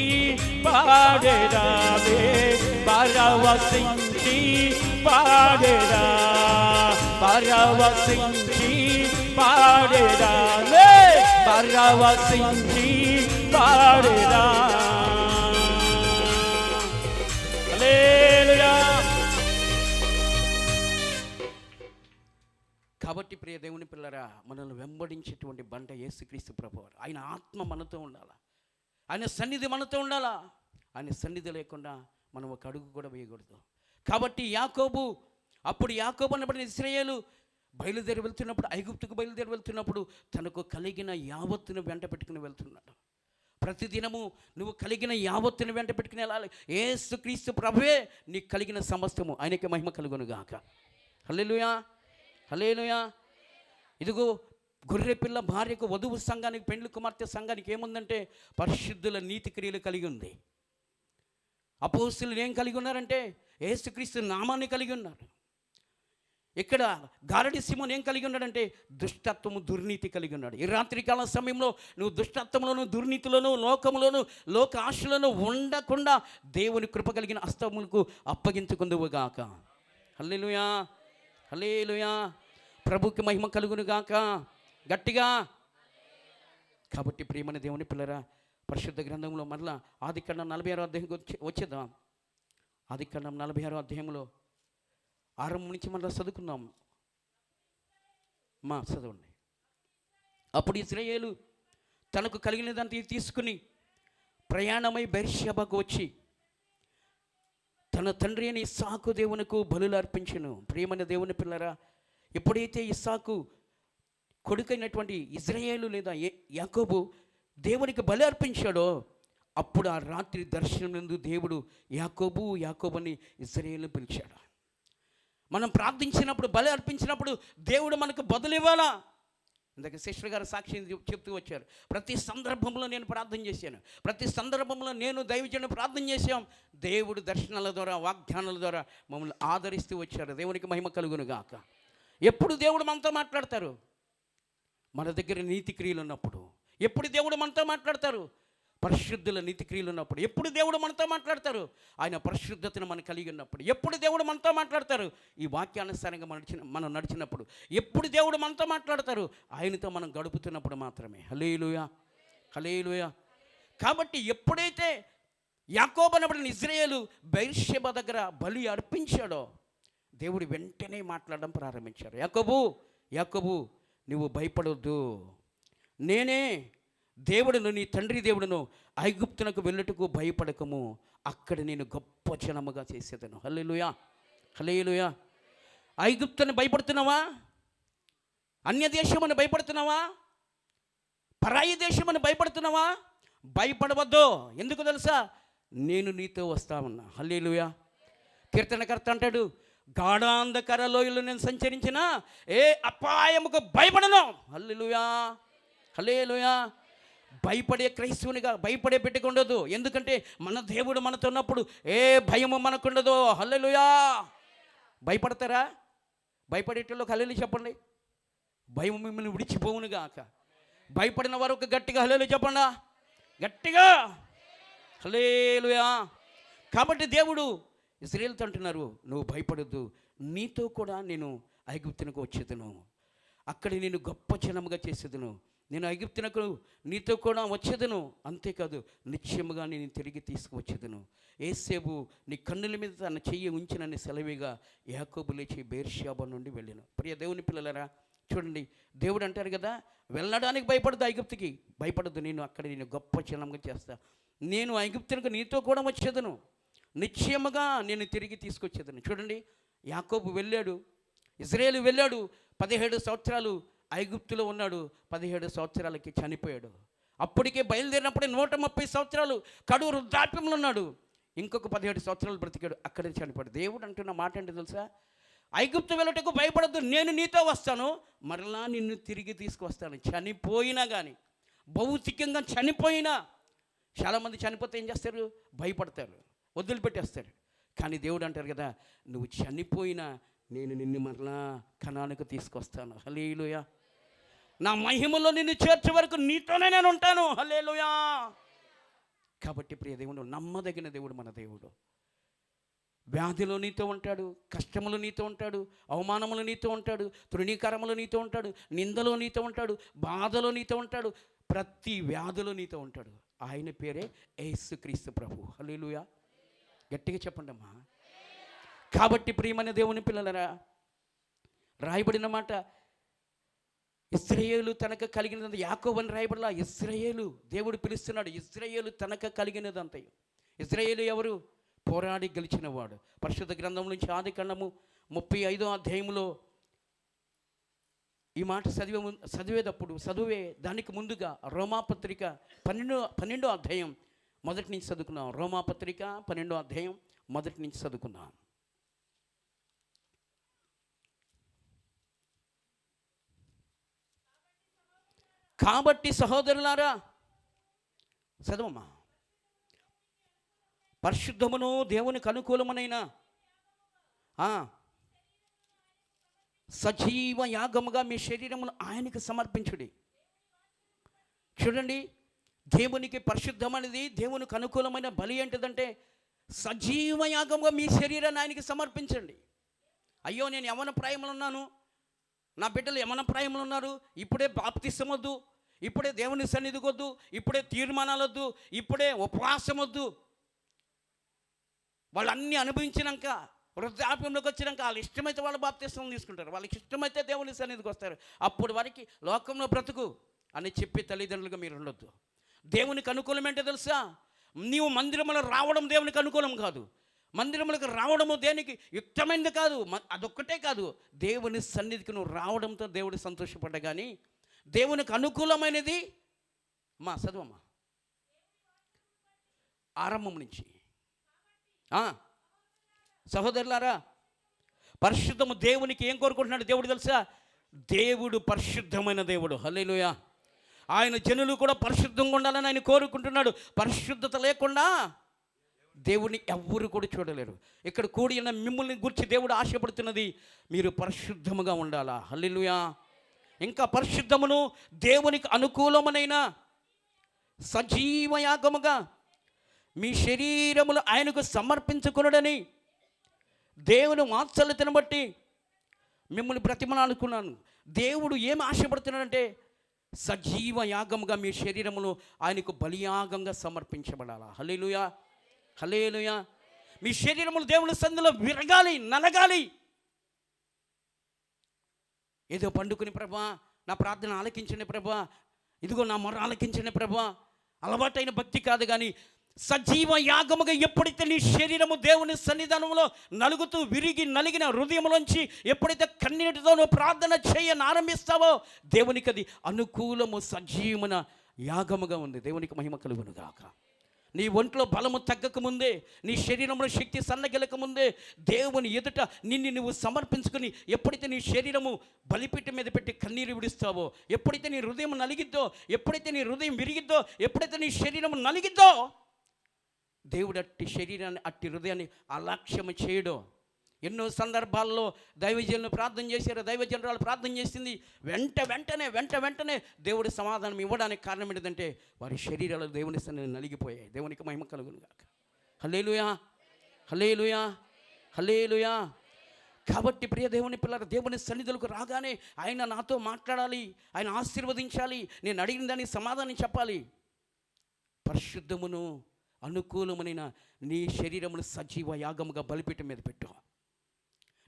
పాడెదా. పరవశించి పాడెదా. పరవశించి పాడెదా. పరవశించి పాడెదా. హల్లెలూయా. కాబట్టి ప్రియ దేవుని పిల్లరా, మనల్ని వెంబడించేటువంటి బండ యేసుక్రీస్తు ప్రభువారు. ఆయన ఆత్మ మనతో ఉండాలా, ఆయన సన్నిధి మనతో ఉండాలా. ఆయన సన్నిధి లేకుండా మనం ఒక అడుగు కూడా వేయకూడదు. కాబట్టి యాకోబు అనబడిన ఇశ్రాయేలు బయలుదేరి వెళ్తున్నప్పుడు, ఐగుప్తుకు బయలుదేరి వెళ్తున్నప్పుడు తనకు కలిగిన యావత్తును వెంట పెట్టుకుని వెళ్తున్నాడు. ప్రతిదినము నువ్వు కలిగిన యావత్తును వెంట పెట్టుకుని వెళ్ళాలి. యేసుక్రీస్తు ప్రభువే నీకు కలిగిన సమస్తము. ఆయనకి మహిమ కలుగును గాక. హల్లెలూయా హల్లెలూయా. ఇదిగో గొర్రె పిల్ల భార్యకు వధువు సంఘానికి, పెండ్లి కుమార్తె సంఘానికి ఏముందంటే పరిశుద్ధుల నీతి క్రియలు కలిగి ఉంది. అపోస్తలులు ఏం కలిగి ఉన్నారంటే యేసుక్రీస్తు నామాన్ని కలిగి ఉన్నారు. ఇక్కడ గారడి సిమోన్ ఏం కలిగి ఉన్నాడంటే దుష్టత్వము, దుర్నీతి కలిగి ఉన్నాడు. ఈ రాత్రికాల సమయంలో నువ్వు దుష్టత్వంలోను, దుర్నీతిలోను, లోకములోను, లోక ఆశలను ఉండకుండా దేవుని కృప కలిగిన హస్తములకు అప్పగించుకుందువుగాక. హల్లెలూయా హల్లెలూయా. ప్రభుకి మహిమ కలుగును గాక. గట్టిగా. కాబట్టి ప్రియమైన దేవుని పిల్లరా, పరిశుద్ధ గ్రంథంలో మరలా ఆదికాండం 46వ అధ్యాయం వచ్చేద్దాం. ఆదికాండం 46వ అధ్యాయంలో ఆరంభం నుంచి మరలా చదువుకుందాం. చదవండి. అప్పుడు ఇశ్రాయేలు తనకు కలిగినదంతా తీసుకుని ప్రయాణమై బెర్షెబాకు వచ్చి తన తండ్రి అయిన ఇస్సాకు దేవునికి బలులు అర్పించెను. ప్రియమైన దేవుని పిల్లరా, ఎప్పుడైతే ఇస్సాకు కొడుకైనటువంటి ఇశ్రాయేలు లేదా యాకోబు దేవునికి బలి అర్పించాడో అప్పుడు ఆ రాత్రి దర్శనం నందు దేవుడు యాకోబు యాకోబుని ఇశ్రాయేలును పిలిచాడు. మనం ప్రార్థించినప్పుడు, బలి అర్పించినప్పుడు దేవుడు మనకు బదులు ఇవ్వాలా. ఇందాక సిస్టర్ గారు సాక్షి చెప్తూ వచ్చారు. ప్రతి సందర్భంలో నేను ప్రార్థన చేశాను, ప్రతి సందర్భంలో నేను దైవజనుడు ప్రార్థన చేశాం. దేవుడు దర్శనాల ద్వారా, వాగ్దానాల ద్వారా మమ్మల్ని ఆదరిస్తూ వచ్చారు. దేవునికి మహిమ కలుగును గాక. ఎప్పుడు దేవుడు మనతో మాట్లాడతారు? మన దగ్గర నీతి క్రియలు ఉన్నప్పుడు. ఎప్పుడు దేవుడు మనతో మాట్లాడతారు? పరిశుద్ధుల నీతి క్రియలు ఉన్నప్పుడు. ఎప్పుడు దేవుడు మనతో మాట్లాడతారు? ఆయన పరిశుద్ధతను మనం కలిగి ఉన్నప్పుడు. ఎప్పుడు దేవుడు మనతో మాట్లాడతారు? ఈ వాక్యానుసారంగా మనం నడిచినప్పుడు. ఎప్పుడు దేవుడు మనతో మాట్లాడతారు? ఆయనతో మనం గడుపుతున్నప్పుడు మాత్రమే. హల్లెలూయా, హల్లెలూయా. కాబట్టి ఎప్పుడైతే యాకోబు అనబడిన ఇశ్రాయేలు బెర్షెబా దగ్గర బలి అర్పించాడో, దేవుడు వెంటనే మాట్లాడడం ప్రారంభించారు. యాకోబు, యాకోబు, నువ్వు భయపడొద్దు, నేనే దేవుడును, నీ తండ్రి దేవుడును. ఐగుప్తునకు వెళ్ళుటకు భయపడకము, అక్కడ నేను గొప్ప జనముగా చేసేదను. హల్లెలూయా, హల్లెలూయా. ఐగుప్తుని భయపడుతున్నావా? అన్య దేశమని భయపడుతున్నావా? పరాయి దేశమని భయపడుతున్నావా? భయపడవద్దు. ఎందుకు తెలుసా? నేను నీతో వస్తామన్నా. హల్లెలూయా. కీర్తనకర్త అంటాడు, గాఢాంధకర లోయలో నేను సంచరించిన ఏ అపాయముకు భయపడను. హల్లెలూయా, హల్లెలూయా. భయపడే క్రైస్తవునిగా, భయపడే బిడ్డగా ఉండదు. ఎందుకంటే మన దేవుడు మనతో ఉన్నప్పుడు ఏ భయము మనకుండదు. హల్లెలూయా. భయపడతారా? భయపడేటోళ్ళకి హల్లెలూయా చెప్పండి. భయం మిమ్మల్ని విడిచిపోవును గాక. భయపడిన వారు ఒక గట్టిగా హల్లెలూయా చెప్పండి, గట్టిగా హల్లెలూయా. కాబట్టి దేవుడు ఇశ్రాయేలుతో అంటున్నారు, నువ్వు భయపడొద్దు, నీతో కూడా నేను ఐగుప్తునకు వచ్చేదను, అక్కడ నేను గొప్ప జనముగా చేసేదను, నేను ఐగుప్తునకు నీతో కూడా వచ్చేదను, అంతేకాదు నిశ్చయముగా నేను తిరిగి తీసుకువచ్చేదను. యేసేపు నీ కన్నుల మీద తన చెయ్యి ఉంచినని సెలవిగా యాకోబు లేచి బెర్షెబా నుండి వెళ్ళాను. ప్రియ దేవుని పిల్లలారా, చూడండి, దేవుడు అంటారు కదా, వెళ్ళడానికి భయపడదు, ఐగుప్తుకి భయపడద్దు, నేను అక్కడ నేను గొప్ప జనంగా చేస్తా, నేను ఐగుప్తునకు నీతో కూడా వచ్చేదను, నిశ్చయముగా నేను తిరిగి తీసుకొచ్చేదను. చూడండి, యాకోబు వెళ్ళాడు, ఇశ్రాయేలు వెళ్ళాడు, 17 సంవత్సరాలు ఐగుప్తులో ఉన్నాడు, 17 సంవత్సరాలకి చనిపోయాడు. అప్పటికే బయలుదేరినప్పుడే 130 సంవత్సరాలు కడు వృద్ధాప్యంలో ఉన్నాడు. ఇంకొక 17 సంవత్సరాలు బ్రతికాడు, అక్కడే చనిపోయాడు. దేవుడు అంటున్న మాట ఏంటి తెలుసా? ఐగుప్తు వెళ్ళటకు భయపడద్దు, నేను నీతో వస్తాను, మరలా నిన్ను తిరిగి తీసుకువస్తాను. చనిపోయినా కానీ, భౌతికంగా చనిపోయినా, చాలామంది చనిపోతే ఏం చేస్తారు? భయపడతారు, వదిలిపెట్టేస్తారు. కానీ దేవుడు అంటారు కదా, నువ్వు చనిపోయినా నేను నిన్ను మరలా కనానుకు తీసుకొస్తాను. హల్లెలూయా. నా మహిమలో నిన్ను చేర్చే వరకు నీతోనే నేను ఉంటాను. హల్లెలూయా. కాబట్టి ప్రియ దేవుడు, నమ్మదగిన దేవుడు మన దేవుడు. వ్యాధిలో నీతో ఉంటాడు, కష్టములు నీతో ఉంటాడు, అవమానములు నీతో ఉంటాడు, తృణీకరములు నీతో ఉంటాడు, నిందలో నీతో ఉంటాడు, బాధలో నీతో ఉంటాడు, ప్రతి వ్యాధిలో నీతో ఉంటాడు. ఆయన పేరే యేసుక్రీస్తు ప్రభు. హల్లెలూయా. గట్టిగా చెప్పండి అమ్మా. కాబట్టి ప్రియమైన దేవుని పిల్లలరా, రాయబడిన మాట, ఇశ్రాయేలు తనకు కలిగినది, యాకోబు అని రాయబడలా, ఇశ్రాయేలు. దేవుడు పిలుస్తున్నాడు, ఇశ్రాయేలు తనకు కలిగినదంతయు. ఇశ్రాయేలు ఎవరు? పోరాడి గెలిచిన వాడు. పరిశుద్ధ గ్రంథం నుంచి ఆదికాండము 35వ అధ్యాయంలో ఈ మాట చదివే దానికి ముందుగా రోమాపత్రిక 12వ అధ్యాయం మొదటి నుంచి చదువుకున్నాం. రోమాపత్రిక 12వ అధ్యాయం మొదటి నుంచి చదువుకున్నాం. కాబట్టి సహోదరులారా, చదవమ్మా. పరిశుద్ధమును దేవునికి అనుకూలమునైన సజీవ యాగముగా మీ శరీరమును ఆయనకు సమర్పించుడి. చూడండి, దేవునికి పరిశుద్ధమైనది, దేవునికి అనుకూలమైన బలి ఏంటిదంటే సజీవ యాగముగా మీ శరీరాన్ని ఆయనకి సమర్పించండి. అయ్యో, నేను యవ్వన ప్రాయములు ఉన్నాను, నా బిడ్డలు యవ్వన ప్రాయములు ఉన్నారు, ఇప్పుడే బాప్తిసం వద్దు, ఇప్పుడే దేవుని సన్నిధికి వద్దు, ఇప్పుడే తీర్మానాలు వద్దు, ఇప్పుడే ఉపవాసం వద్దు. వాళ్ళన్నీ అనుభవించినాక, వృద్ధాప్యంలోకి వచ్చినాక వాళ్ళ ఇష్టమైతే వాళ్ళు బాప్తిసం తీసుకుంటారు, వాళ్ళకి ఇష్టమైతే దేవుని సన్నిధికి వస్తారు. అప్పుడు వారికి లోకంలో బ్రతుకు అని చెప్పి తల్లిదండ్రులుగా మీరు ఉండొద్దు. దేవునికి అనుకూలం ఏంటో తెలుసా? నీవు మందిరములో రావడం దేవునికి అనుకూలం కాదు. మందిరములకు రావడము దేనికి యుక్తమైనది కాదు. అదొక్కటే కాదు, దేవుని సన్నిధికి నువ్వు రావడంతో దేవుడు సంతోషపడ్డా. కానీ దేవునికి అనుకూలమైనది మా చదువమ్మా ఆరంభం నుంచి. సహోదరులారా, పరిశుద్ధము దేవునికి ఏం కోరుకుంటున్నాడు దేవుడు తెలుసా? దేవుడు పరిశుద్ధమైన దేవుడు. హల్లెలూయా. ఆయన జనులు కూడా పరిశుద్ధంగా ఉండాలని ఆయన కోరుకుంటున్నాడు. పరిశుద్ధత లేకుండా దేవుని ఎవ్వరు కూడా చూడలేరు. ఇక్కడ కూడిన మిమ్మల్ని గురించి దేవుడు ఆశపడుతున్నది, మీరు పరిశుద్ధముగా ఉండాలా. హల్లెలూయా. ఇంకా పరిశుద్ధమును దేవునికి అనుకూలమైన సజీవ యాగముగా మీ శరీరములు ఆయనకు సమర్పించుకునడని దేవుని వాత్సల్యతను బట్టి మిమ్మల్ని బ్రతిమలాడుకున్నాను. దేవుడు ఏం ఆశపడుతున్నాడంటే సజీవ యాగముగా మీ శరీరములు ఆయనకు బలియాగంగా సమర్పించబడాలా. హల్లెలూయా, హల్లెలూయా. మీ శరీరములు దేవుని సన్నిధిలో విరగాలి, నలగాలి. ఏదో పండుకుని ప్రభా నా ప్రార్థన ఆలకించండి ప్రభా, ఇదిగో నా మొర ఆలకించండి ప్రభా, అలవాటైన భక్తి కాదు. కానీ సజీవ యాగముగా ఎప్పుడైతే నీ శరీరము దేవుని సన్నిధానంలో నలుగుతూ విరిగి నలిగిన హృదయంలోంచి ఎప్పుడైతే కన్నీటితో నువ్వు ప్రార్థన చేయని ఆరంభిస్తావో దేవునికి అది అనుకూలము, సజీవమైన యాగముగా ఉంది. దేవునికి మహిమ కలుగునుగాక. నీ ఒంట్లో బలము తగ్గకముందే, నీ శరీరంలో శక్తి సన్నగిలకముందే దేవుని ఎదుట నిన్ను నువ్వు సమర్పించుకుని ఎప్పుడైతే నీ శరీరము బలిపీఠం మీద పెట్టి కన్నీరు విడుస్తావో, ఎప్పుడైతే నీ హృదయం నలిగిద్దో, ఎప్పుడైతే నీ హృదయం విరిగిద్దో, ఎప్పుడైతే నీ శరీరం నలిగిద్దో దేవుడు అట్టి శరీరాన్ని, అట్టి హృదయాన్ని అలక్ష్యం చేయడం. ఎన్నో సందర్భాల్లో దైవజనులు ప్రార్థన చేశారు, దైవజనురాలు ప్రార్థన చేసింది. వెంటనే దేవుడి సమాధానం ఇవ్వడానికి కారణం ఏంటంటే వారి శరీరాలు దేవుని సన్నిధిలో నలిగిపోయాయి. దేవునికి మహిమ కలుగును గాక. హల్లెలూయా, హల్లెలూయా, హల్లెలూయా. కాబట్టి ప్రియ దేవుని పిల్లలు, దేవుని సన్నిధులకు రాగానే ఆయన నాతో మాట్లాడాలి, ఆయన ఆశీర్వదించాలి, నేను అడిగిన దానికి సమాధానం చెప్పాలి. పరిశుద్ధమును అనుకూలమైన నీ శరీరమును సజీవ యాగముగా బలిపీఠం మీద పెట్టు.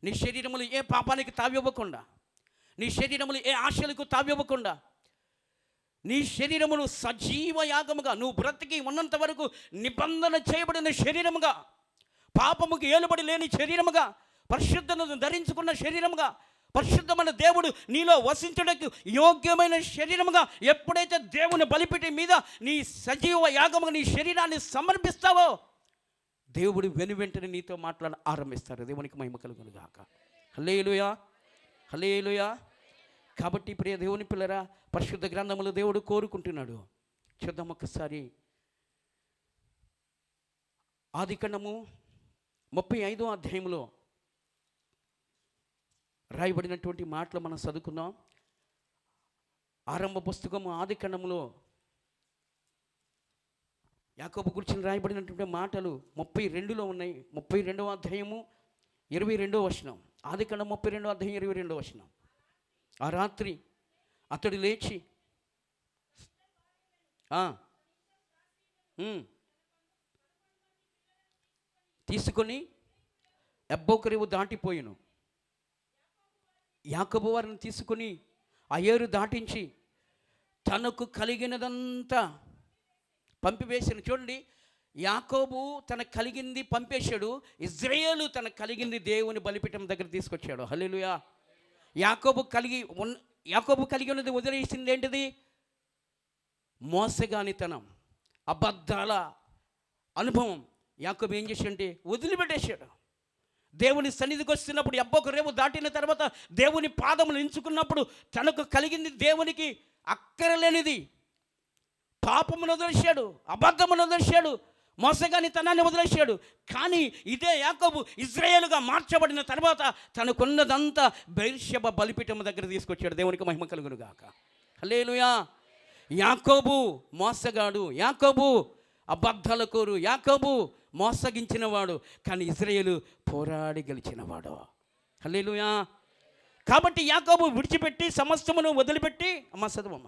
నీ శరీరములు ఏ పాపానికి తావివ్వకుండా, నీ శరీరములు ఏ ఆశలకు తావివ్వకుండా, నీ శరీరమును సజీవ యాగముగా నువ్వు బ్రతికి ఉన్నంత వరకు నిబంధన చేయబడిన శరీరముగా, పాపముకు ఏలుబడి లేని శరీరముగా, పరిశుద్ధతను ధరించుకున్న శరీరముగా, పరిశుద్ధమైన దేవుడు నీలో వసించడానికి యోగ్యమైన శరీరముగా ఎప్పుడైతే దేవుని బలిపీఠం మీద నీ సజీవ యాగముగా నీ శరీరాన్ని సమర్పిస్తావో దేవుడు వెనువెంటనే నీతో మాట్లాడ ఆరంభిస్తారు. దేవునికి మహిమ కలుగును గాక. హల్లెలూయా, హల్లెలూయా. కాబట్టి ప్రియ దేవుని పిల్లరా, పరిశుద్ధ గ్రంథములో దేవుడు కోరుకుంటున్నాడు. చూద్దాం ఒక్కసారి ఆదికాండము 35వ అధ్యాయంలో రాయబడినటువంటి మాటలు మనం చదువుకుందాం. ఆరంభ పుస్తకము ఆదికాండములో యాకోబు గురించి రాయబడినటువంటి మాటలు 32లో ఉన్నాయి. 32వ అధ్యాయము 22వ వచనం. ఆదికాండం 32వ అధ్యాయం 22వ వచనం. ఆ రాత్రి అతడు లేచి తీసుకొని ఎబ్బోకరేవు దాటిపోయాను. యాకోబు వారిని తీసుకొని ఆ ఏరు దాటించి తనకు కలిగినదంతా పంపివేశాను. చూడండి, యాకోబు తనకు కలిగింది పంపేశాడు, ఇజ్రాయేలు తనకు కలిగింది దేవుని బలిపీఠం దగ్గర తీసుకొచ్చాడు. హల్లెలూయా. యాకోబు కలిగి ఉన్నది వదిలేసింది ఏంటిది? మోసగానితనం, అబద్ధాల అనుభవం. యాకోబు ఏం చేశాడంటే వదిలిపెట్టేశాడు. దేవుని సన్నిధికి వస్తున్నప్పుడు ఎబ్బోకరేవు దాటిన తర్వాత దేవుని పాదములు ఎంచుకున్నప్పుడు తనకు కలిగింది దేవునికి అక్కరలేనిది, పాపమును వదిలేశాడు, అబద్ధమును వదిలేశాడు, మోసగానితనాన్ని వదిలేశాడు. కానీ ఇదే యాకోబు ఇజ్రాయేలుగా మార్చబడిన తర్వాత తనకున్నదంతా బెర్షెబ బలిపీఠం దగ్గర తీసుకొచ్చాడు. దేవునికి మహిమ కలుగును గాక. హల్లెలూయా. యాకోబు మోసగాడు, యాకోబు అబద్ధాల కోరు, యాకోబు మోసగించినవాడు, కానీ ఇజ్రాయేలు పోరాడి గెలిచినవాడు. హల్లెలూయా. కాబట్టి యాకోబు విడిచిపెట్టి సమస్తమును వదిలిపెట్టి చదవమ్మ,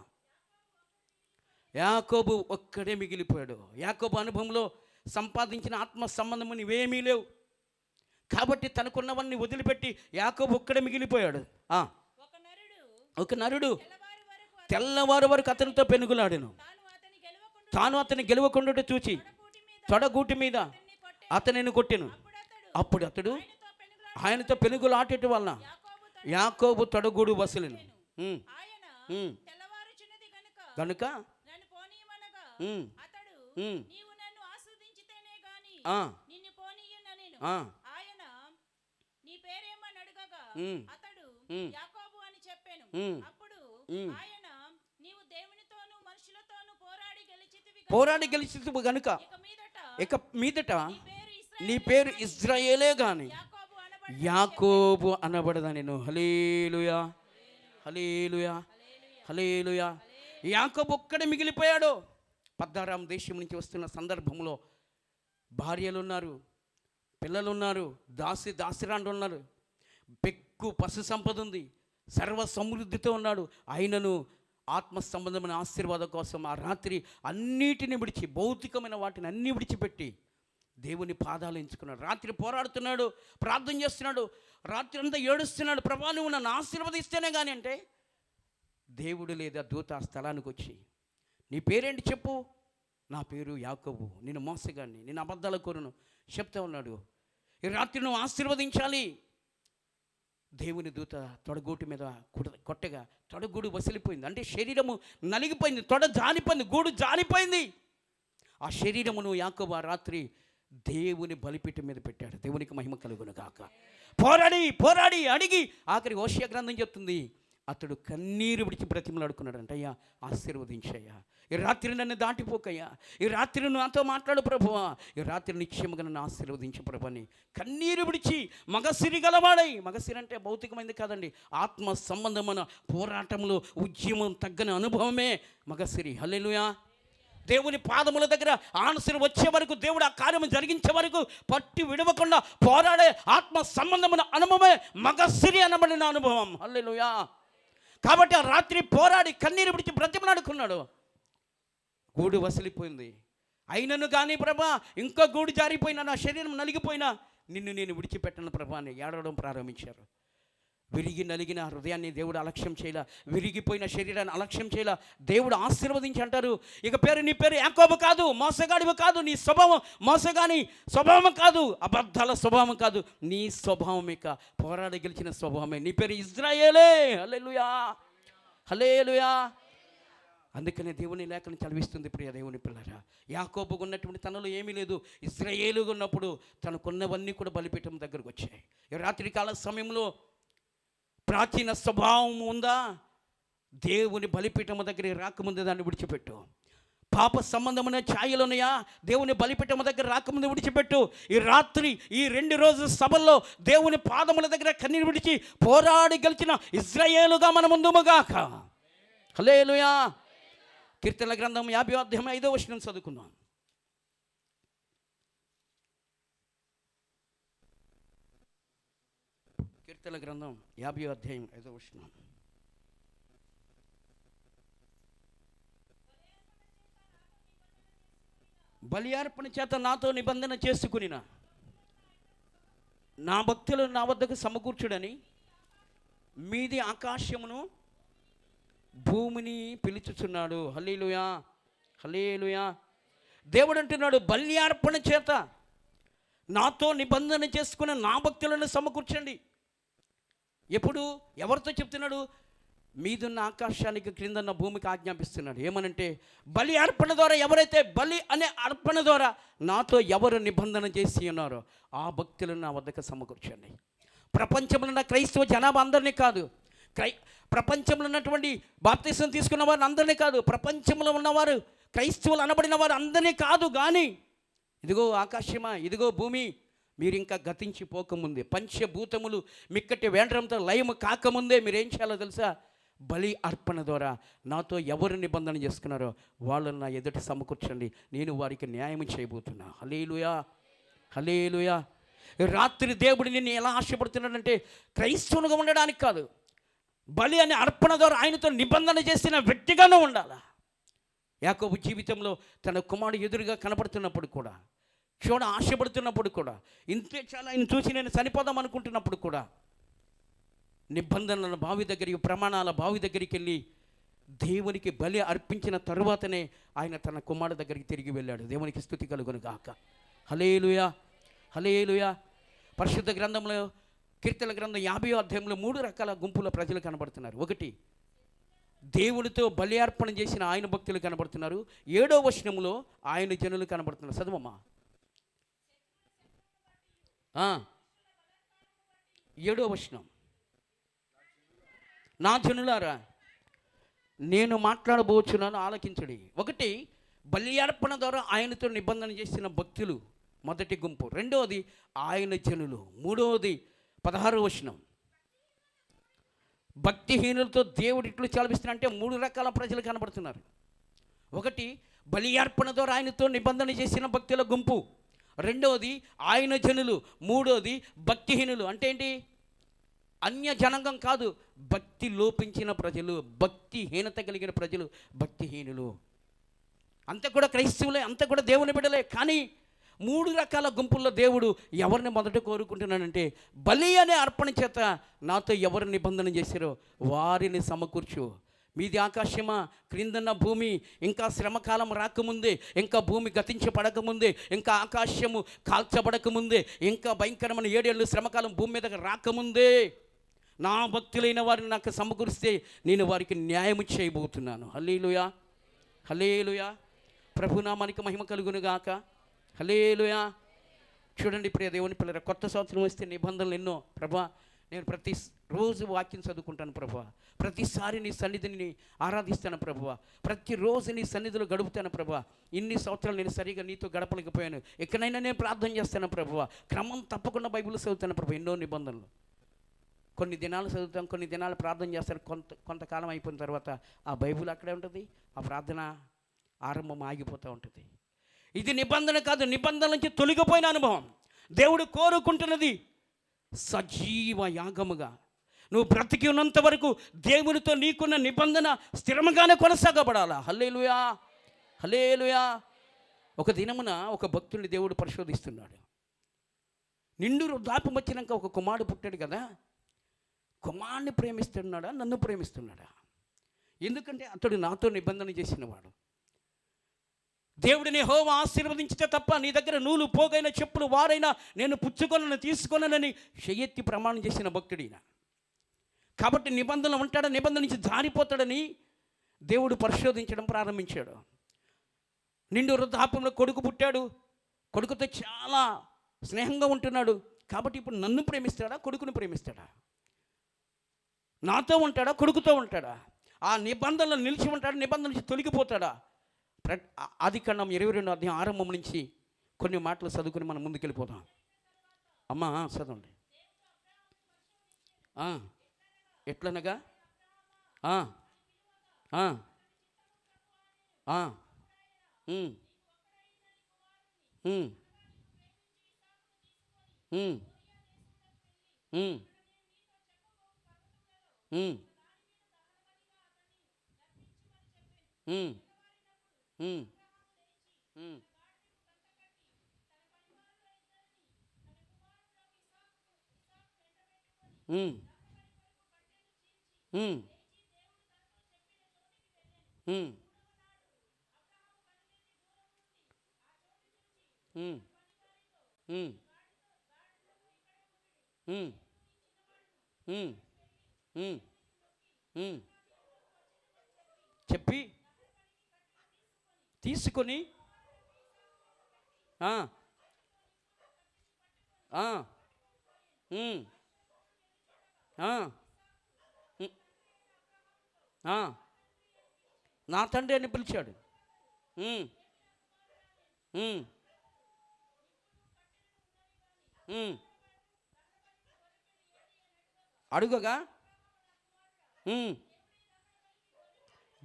యాకోబు ఒక్కడే మిగిలిపోయాడు. యాకోబు అనుభవంలో సంపాదించిన ఆత్మ సంబంధము ఇవేమీ లేవు. కాబట్టి తనకున్నవన్నీ వదిలిపెట్టి యాకోబు ఒక్కడే మిగిలిపోయాడు. ఒక నరుడు తెల్లవారు వరకు అతనితో పెనుగులాడాను. తాను అతని గెలవకుండా చూచి తొడగూటి మీద అతనిని కొట్టెను. అప్పుడు అతడు ఆయనతో పెనుగులాటేటి వలన యాకోబు తొడగూడు వసలేను గనుక పోరాడి గెలిచితివి గనుక ఇక మీదట నీ పేరు ఇజ్రాయేలే గాని యాకోబు అనబడదనెను. హల్లెలూయా, హల్లెలూయా, హల్లెలూయా. యాకోబు ఒక్కడే మిగిలిపోయాడు. పద్దారాం దేశం నుంచి వస్తున్న సందర్భంలో భార్యలు ఉన్నారు, పిల్లలు ఉన్నారు, దాసిరాండ్రు ఉన్నారు, పెక్కు పశు సంపద ఉంది, సర్వ సమృద్ధితో ఉన్నాడు. ఆయనను ఆత్మ సంబంధమైన ఆశీర్వాదం కోసం ఆ రాత్రి అన్నిటిని విడిచి, భౌతికమైన వాటిని అన్నీ విడిచిపెట్టి దేవుని పాదాలు ఎంచుకున్నాడు. రాత్రి పోరాడుతున్నాడు, ప్రార్థన చేస్తున్నాడు, రాత్రి అంతా ఏడుస్తున్నాడు. ప్రభా నువ్వు నన్ను ఆశీర్వదిస్తేనే కానీ అంటే దేవుడు లేదా దూత ఆ స్థలానికి వచ్చి, నీ పేరేంటి చెప్పు. నా పేరు యాకోబు, నేను మోసగాన్ని, నేను అబద్ధాల కోరును చెప్తా ఉన్నాడు. ఈ రాత్రి నువ్వు ఆశీర్వదించాలి. దేవుని దూత తొడగూటి మీద కొట్టగా తొడగూడు వసిలిపోయింది. అంటే శరీరము నలిగిపోయింది, తొడ జారిపోయింది, గూడు జారిపోయింది. ఆ శరీరమును యాకోబు ఆ రాత్రి దేవుని బలిపీఠం మీద పెట్టాడు. దేవునికి మహిమ కలుగును గాక. పోరాడి అడిగి ఆఖరి హోషేయ గ్రంథం చెప్తుంది, అతడు కన్నీరు విడిచి బ్రతిమలాడుకున్నాడు అంట. అయ్యా ఆశీర్వదించయ్యా, ఈ రాత్రి నన్ను దాటిపోకయ్యా, ఈ రాత్రి నాతో మాట్లాడు ప్రభువా, ఈ రాత్రి నిశ్చయముగా నన్ను ఆశీర్వదించు ప్రభు అని కన్నీరు విడిచి మగసిరి గలవాడై, మగసిరి అంటే భౌతికమైంది కాదండి, ఆత్మ సంబంధమైన పోరాటంలో ఉద్యమం తగ్గని అనుభవమే మగసిరి. హల్లెలూయా. దేవుని పాదముల దగ్గర ఆన్సర్ వచ్చే వరకు, దేవుడు ఆ కార్యము జరిగించే వరకు పట్టి విడవకుండా పోరాడే ఆత్మ సంబంధమైన అనుభవమే మగసిరి అనబడిన అనుభవం. హల్లెలూయా. కాబట్టి ఆ రాత్రి పోరాడి కన్నీరు విడిచి బ్రతిమలాడుకున్నాడు. గూడు వసిలిపోయింది. అయినను కానీ ప్రభా ఇంకా గూడు జారిపోయినా, నా శరీరం నలిగిపోయినా నిన్ను నేను విడిచిపెట్టను ప్రభా అని ఏడవడం ప్రారంభించారు. విరిగి నలిగిన హృదయాన్ని దేవుడు అలక్ష్యం చేయాల, విరిగిపోయిన శరీరాన్ని అలక్ష్యం చేయాల. దేవుడు ఆశీర్వదించి అంటారు, ఇక నీ పేరు యాకోబు కాదు, మోసగాడివి కాదు, నీ స్వభావం మోసగాని స్వభావం కాదు, అబద్ధాల స్వభావం కాదు, నీ స్వభావం ఇక పోరాడి గెలిచిన స్వభావమే, నీ పేరు ఇజ్రాయేలే. హల్లెలూయా, హల్లెలూయా. అందుకనే దేవుని లేఖను చదివిస్తుంది ప్రియ దేవుని పిల్లరా. యాకోబుకు ఉన్నటువంటి తనలో ఏమీ లేదు, ఇజ్రాయేలుగా ఉన్నప్పుడు తనకున్నవన్నీ కూడా బలిపీఠం దగ్గరకు వచ్చాయి. ఈ రాత్రికాల సమయంలో ప్రాచీన స్వభావం ఉందా, దేవుని బలిపీఠము దగ్గర రాకముందే దాన్ని విడిచిపెట్టు. పాప సంబంధమైన ఛాయలు ఉన్నాయా, దేవుని బలిపీఠము దగ్గర రాకముందు విడిచిపెట్టు. ఈ రాత్రి ఈ 2 రోజుల సభల్లో దేవుని పాదముల దగ్గర కన్నీరు విడిచి పోరాడి గెలిచిన ఇజ్రాయేలుగా మన ముందుముగాక. హల్లెలూయా. కీర్తనల గ్రంథం 50వ అధ్యాయం 5వ వచనం చదువుకుందాం. కీర్తనల గ్రంథం 50వ అధ్యాయం 5వ వచనం. బలి అర్పణ చేత నాతో నిబంధన చేసుకునిన నా భక్తులు నా వద్దకు సమకూర్చుడని మీది ఆకాశమును భూమిని పిలుచుచున్నాడు. హల్లెలూయా, హల్లెలూయా. దేవుడు అంటున్నాడు, బలి అర్పణ చేత నాతో నిబంధన చేసుకుని నా భక్తులను సమకూర్చండి. ఎప్పుడు ఎవరితో చెప్తున్నాడు? మీదున్న ఆకాశానికి క్రిందన్న భూమికి ఆజ్ఞాపిస్తున్నాడు. ఏమనంటే బలి అర్పణ ద్వారా, ఎవరైతే బలి అనే అర్పణ ద్వారా నాతో ఎవరు నిబంధన చేసి ఉన్నారో ఆ భక్తులను నా వద్దకు సమకూర్చండి. ప్రపంచంలో ఉన్న క్రైస్తవ జనాభా అందరినీ కాదు, ప్రపంచంలో ఉన్నటువంటి బాప్తిసం తీసుకున్న వారిని అందరినీ కాదు, ప్రపంచంలో ఉన్నవారు క్రైస్తవులు అనబడిన వారు అందరినీ కాదు, కానీ ఇదిగో ఆకాశమా, ఇదిగో భూమి, మీరు ఇంకా గతించిపోకముందే, పంచభూతములు మిక్కటి వేండ్రంతో లయము కాకముందే మీరేం చేయాలో తెలుసా? బలి అర్పణ ద్వారా నాతో ఎవరు నిబంధన చేసుకున్నారో వాళ్ళని నా ఎదుట సమకూర్చండి, నేను వారికి న్యాయం చేయబోతున్నా. హల్లెలూయా, హల్లెలూయా. రాత్రి దేవుడు నిన్ను ఎలా ఆశపడుతున్నాడంటే క్రైస్తవునిగా ఉండడానికి కాదు, బలి అనే అర్పణ ద్వారా ఆయనతో నిబంధన చేసిన వ్యక్తిగానే ఉండాలి. యాకోబు జీవితంలో తన కుమారుడు ఎదురుగా కనపడుతున్నప్పుడు కూడా, చూడ ఆశపడుతున్నప్పుడు కూడా, ఇంతే చాలా ఆయన చూసి నేను చనిపోదాం అనుకుంటున్నప్పుడు కూడా నిబంధనల బావి దగ్గరికి, ప్రమాణాల బావి దగ్గరికి వెళ్ళి దేవునికి బలి అర్పించిన తరువాతనే ఆయన తన కుమారుడు దగ్గరికి తిరిగి వెళ్ళాడు. దేవునికి స్తుతి కలుగును గాక. హల్లెలూయా, హల్లెలూయా. పరిశుద్ధ గ్రంథంలో కీర్తన గ్రంథం 50వ అధ్యాయంలో 3 రకాల గుంపుల ప్రజలు కనబడుతున్నారు. ఒకటి, దేవునితో బలి అర్పణ చేసిన ఆయన భక్తులు కనబడుతున్నారు. 7వ వచనంలో ఆయన జనులు కనబడుతున్నారు. చదువమ్మా. 7వ వచనం. నా జనులారా నేను మాట్లాడబోచున్నాను, ఆలకించుడి. ఒకటి, బలి అర్పణ ద్వారా ఆయనతో నిబంధన చేసిన భక్తులు, మొదటి గుంపు. రెండవది ఆయన జనులు. మూడవది 16వ వచనం, భక్తిహీనులతో దేవుడు ఇట్లు చలవిస్తున్నా. అంటే 3 రకాల ప్రజలు కనబడుతున్నారు. ఒకటి, బలి అర్పణ ద్వారా ఆయనతో నిబంధన చేసిన భక్తుల గుంపు. రెండవది ఆయన జనులు. మూడవది భక్తిహీనులు. అంటే ఏంటి? అన్య జనాంగం కాదు, భక్తి లోపించిన ప్రజలు, భక్తిహీనత కలిగిన ప్రజలు, భక్తిహీనులు. అంతా కూడా క్రైస్తవులే, అంతా కూడా దేవుని బిడ్డలే. కానీ 3 రకాల గుంపుల్లో దేవుడు ఎవరిని మొదట కోరుకుంటున్నాడంటే, బలి అనే అర్పణ చేత నాతో ఎవరు నిబంధన చేశారో వారిని సమకూర్చు. మీది ఆకాశమా, క్రిందన్న భూమి, ఇంకా శ్రమకాలం రాకముందే, ఇంకా భూమి గతించబడకముందే, ఇంకా ఆకాశము కాల్చబడకముందే, ఇంకా భయంకరమైన 7 ఏళ్ళు శ్రమకాలం భూమి మీదకి రాకముందే నా భక్తులైన వారిని నాకు సమకూరిస్తే నేను వారికి న్యాయం చేయబోతున్నాను. హల్లెలూయా, హల్లెలూయా. ప్రభునామానికి మహిమ కలుగునుగాక. హల్లెలూయా. చూడండి ప్రియ దేవుని పిల్లరా, కొత్త సంవత్సరం వస్తే నిబంధనలు ఎన్నో. ప్రభా, నేను ప్రతి రోజు వాక్యం చదువుకుంటాను ప్రభా, ప్రతిసారి నీ సన్నిధిని ఆరాధిస్తాను ప్రభా, ప్రతిరోజు నీ సన్నిధిలో గడుపుతాను ప్రభా. ఇన్ని సంవత్సరాలు నేను సరిగా నీతో గడపలేకపోయాను, ఎక్కడైనా నేను ప్రార్థన చేస్తాను ప్రభా, క్రమం తప్పకుండా బైబిల్ చదువుతాను ప్రభా. ఎన్నో నిబంధనలు, కొన్ని దినాలు చదువుతాం, కొన్ని దినాలు ప్రార్థన చేస్తాను. కొంతకాలం అయిపోయిన తర్వాత ఆ బైబిల్ అక్కడే ఉంటుంది, ఆ ప్రార్థన ఆరంభం ఆగిపోతూ ఉంటుంది. ఇది నిబంధన కాదు, నిబంధన నుంచి తొలగిపోయిన అనుభవం. దేవుడు కోరుకుంటున్నది సజీవ యాగముగా నువ్వు బ్రతికి ఉన్నంత వరకు దేవునితో నీకున్న నిబంధన స్థిరంగానే కొనసాగబడాలా. హల్లెలూయా, హల్లెలూయా. ఒక దినమున ఒక భక్తుడిని దేవుడు పరిశోధిస్తున్నాడు. నిండు వృద్ధాప్యం వచ్చినాక ఒక కుమారుడు పుట్టాడు కదా, కుమారుని ప్రేమిస్తున్నాడా, నన్ను ప్రేమిస్తున్నాడా? ఎందుకంటే అతడు నాతో నిబంధన చేసినవాడు. దేవుడిని యెహోవా ఆశీర్వదించితే తప్ప నీ దగ్గర నూలు పోగైన చెప్పులు వారైనా నేను పుచ్చుకొనని తీసుకొనని చెయ్యెత్తి ప్రమాణం చేసిన భక్తుడిన. కాబట్టి నిబంధనలు ఉంటాడా, నిబంధన నుంచి జారిపోతాడని దేవుడు పరిశోధించడం ప్రారంభించాడు. నిండు వృద్ధాప్యంలో కొడుకు పుట్టాడు, కొడుకుతో చాలా స్నేహంగా ఉంటున్నాడు. కాబట్టి ఇప్పుడు నన్ను ప్రేమిస్తాడా, కొడుకుని ప్రేమిస్తాడా? నాతో ఉంటాడా, కొడుకుతో ఉంటాడా? ఆ నిబంధనలు నిలిచి ఉంటాడా, నిబంధన నుంచి తొలగిపోతాడా? ఆదికాండం 22వ అధ్యాయం ఆరంభం నుంచి కొన్ని మాటలు చదువుకుని మనం ముందుకెళ్ళిపోదాం. అమ్మా చదవండి. ఎట్లనగా చెప్పి తీసుకొని నా తండ్రి అని పిలిచాడు. అడుగగా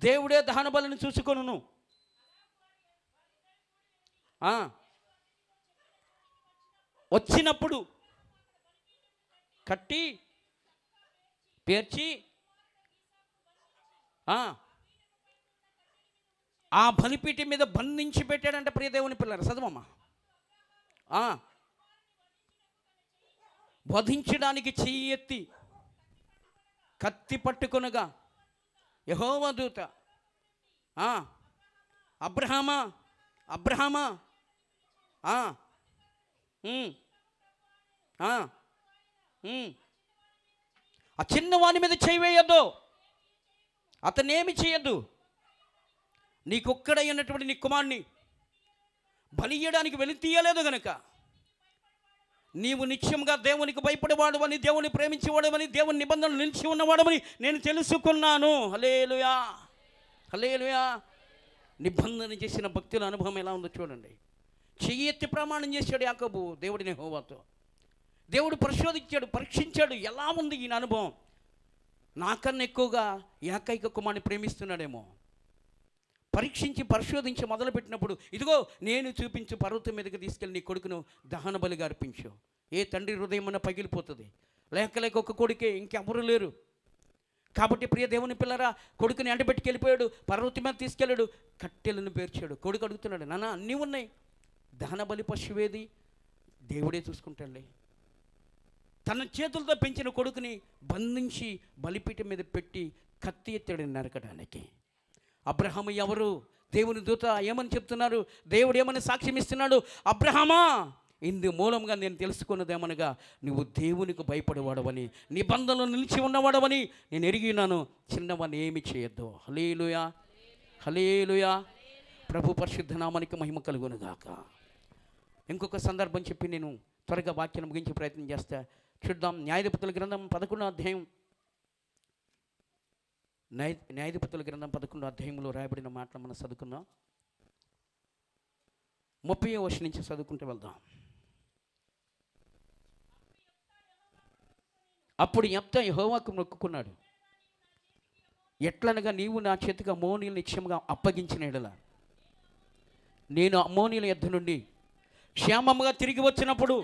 దేవుడే దహన బలిని చూసుకొనును. వచ్చినప్పుడు కట్టి పేర్చి ఆ బలిపీఠం మీద బంధించి పెట్టాడంటే ప్రియ దేవుని పిల్లలు చదవమ్మా. వధించడానికి చెయ్యి ఎత్తి కత్తి పట్టుకొనగా యెహోవా దూత అబ్రహామా అబ్రహామా ఆ చిన్నవాని మీద చేయి వేయొద్దు, అతనేమి చేయొద్దు. నీకొక్కడైనటువంటి నీ కుమారుని బలి ఇయ్యడానికి వెలి తీయలేదు గనుక నీవు నిత్యంగా దేవునికి భయపడేవాడవని, దేవుని ప్రేమించేవాడవని, దేవుని నిబంధనలు నిలిచి ఉన్నవాడవని నేను తెలుసుకున్నాను. హల్లెలూయా, హల్లెలూయా. నిబంధన చేసిన భక్తుల అనుభవం ఎలా ఉందో చూడండి. చెయ్యి ఎత్తి ప్రమాణం చేశాడు యాకోబు దేవుడిని యెహోవాతో. దేవుడు పరిశోధించాడు, పరీక్షించాడు, ఎలా ఉంది ఈయన అనుభవం. నాకన్నా ఎక్కువగా ఏకైక కుమారుని ప్రేమిస్తున్నాడేమో. పరీక్షించి పరిశోధించి మొదలుపెట్టినప్పుడు, ఇదిగో నేను చూపించు పర్వతం మీదకి తీసుకెళ్ళి నీ కొడుకును దహన బలిగా అర్పించు. ఏ తండ్రి హృదయం అన్న పగిలిపోతుంది. లేక ఒక కొడుకే, ఇంకెవరు లేరు. కాబట్టి ప్రియ దేవుని పిల్లరా, కొడుకుని ఎండబెట్టుకు వెళ్ళిపోయాడు, పర్వతం మీద తీసుకెళ్ళాడు, కట్టెలను పేర్చాడు. కొడుకు అడుగుతున్నాడు, నాన్న అన్నీ ఉన్నాయి, దహన బలి పశువేది? దేవుడే చూసుకుంటాడులే. తన చేతులతో పెంచిన కొడుకుని బంధించి బలిపీఠం మీద పెట్టి కత్తి ఎత్తాడు నరకడానికి. అబ్రహాము ఎవరు? దేవుని దూత ఏమని చెప్తున్నారు? దేవుడు ఏమని సాక్ష్యం ఇస్తున్నాడు? అబ్రహామా, ఇందు మూలంగా నేను తెలుసుకున్నదేమనగా, నువ్వు దేవునికి భయపడేవాడవని, నిబంధనలు నిలిచి ఉన్నవాడవని నేను ఎరిగినాను. చిన్నవాడిని ఏమి చేయొద్దు. హల్లెలూయా, హల్లెలూయా. ప్రభు పరిశుద్ధ నామానికి మహిమ కలుగునుగాక. ఇంకొక సందర్భం చెప్పి నేను త్వరగా వాక్యం ముగించే ప్రయత్నం చేస్తా. చూద్దాం. న్యాయాధిపతుల గ్రంథం 11వ అధ్యాయం. న్యాయాధిపతుల గ్రంథం 11వ అధ్యాయంలో రాయబడిన మాటలు మనం చదువుకుందాం. 30వ వచనం నుంచి చదువుకుంటూ వెళ్దాం. అప్పుడు యెఫ్తా యెహోవాకు మొక్కుకున్నాడు, ఎట్లనగా నీవు నా చేతికి అమ్మోనీయులను నిశ్చయముగా అప్పగించిన యెడల నేను అమ్మోనీయుల యొద్ద నుండి క్షేమముగా తిరిగి వచ్చినప్పుడు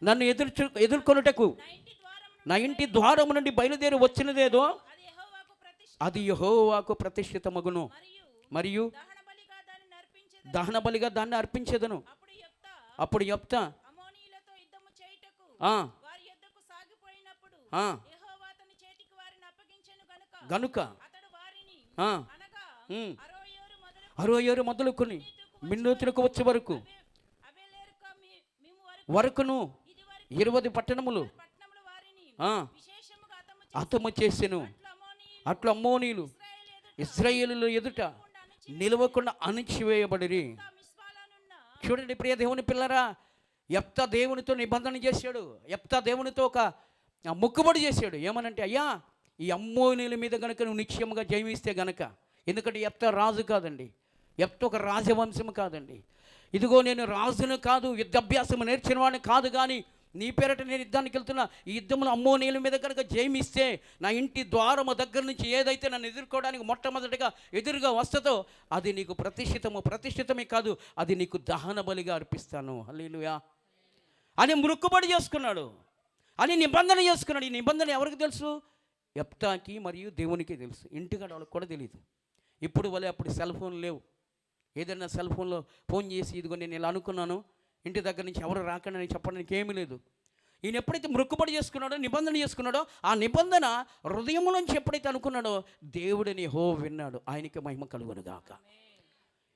నన్ను ఎదుర్కొనుటకు నా ఇంటి ద్వారము నుండి బయలుదేరి వచ్చినదేదో అది యెహోవాకు ప్రతిష్ఠితమగును, మరియు దహన బలిగా దాన్ని అర్పించేదను. అప్పుడు యెఫ్తా గనుక అరోయేరు మొదలుకొని మిన్నోతులకు వచ్చే వరకును 20 పట్టణములు హతము చేసెను. అట్లా అమ్మోనీయులు ఇశ్రాయేలుల ఎదుట నిలవకుండా అణిచివేయబడిరి. చూడండి ప్రియ దేవుని పిల్లరా, యెఫ్తా దేవునితో నిబంధన చేశాడు. యెఫ్తా దేవునితో ఒక మొక్కుబడి చేశాడు. ఏమనంటే, అయ్యా ఈ అమ్మోనీయుల మీద కనుక నువ్వు నిశ్చయముగా జయమిస్తే గనక, ఎందుకంటే యెఫ్తా రాజు కాదండి, యెఫ్తా ఒక రాజవంశం కాదండి. ఇదిగో నేను రాజును కాదు, యుద్ధాభ్యాసం నేర్చిన వాడిని కాదు, కానీ నీ పేరట నేను యుద్ధానికి వెళ్తున్నా. ఈ యుద్ధంలో అమ్మోనీయుల మీద కనుక జయమిస్తే నా ఇంటి ద్వారము దగ్గర నుంచి ఏదైతే నన్ను ఎదుర్కోవడానికి మొట్టమొదటిగా ఎదురుగా వస్తుందో అది నీకు ప్రతిష్ఠితమే కాదు, అది నీకు దహన బలిగా అర్పిస్తాను. హల్లెలూయా అని మొక్కుబడి చేసుకున్నాడు, అని నిబంధన చేసుకున్నాడు. ఈ నిబంధన ఎవరికి తెలుసు? యెఫ్తాకి మరియు దేవునికి తెలుసు. ఇంటికాడ వాళ్ళకి కూడా తెలియదు. ఇప్పుడు వలే అప్పుడు సెల్ ఫోన్ లేవు. ఏదైనా సెల్ ఫోన్లో ఫోన్ చేసి ఇదిగో నేను ఇలా అనుకున్నాను, ఇంటి దగ్గర నుంచి ఎవరు రాకండి అని చెప్పడానికి ఏమీ లేదు. ఈయన ఎప్పుడైతే మొక్కుబడి చేసుకున్నాడో, నిబంధన చేసుకున్నాడో, ఆ నిబంధన హృదయం నుంచి ఎప్పుడైతే అనుకున్నాడో దేవుడిని యెహోవా విన్నాడు. ఆయనకి మహిమ కలుగునుగాక.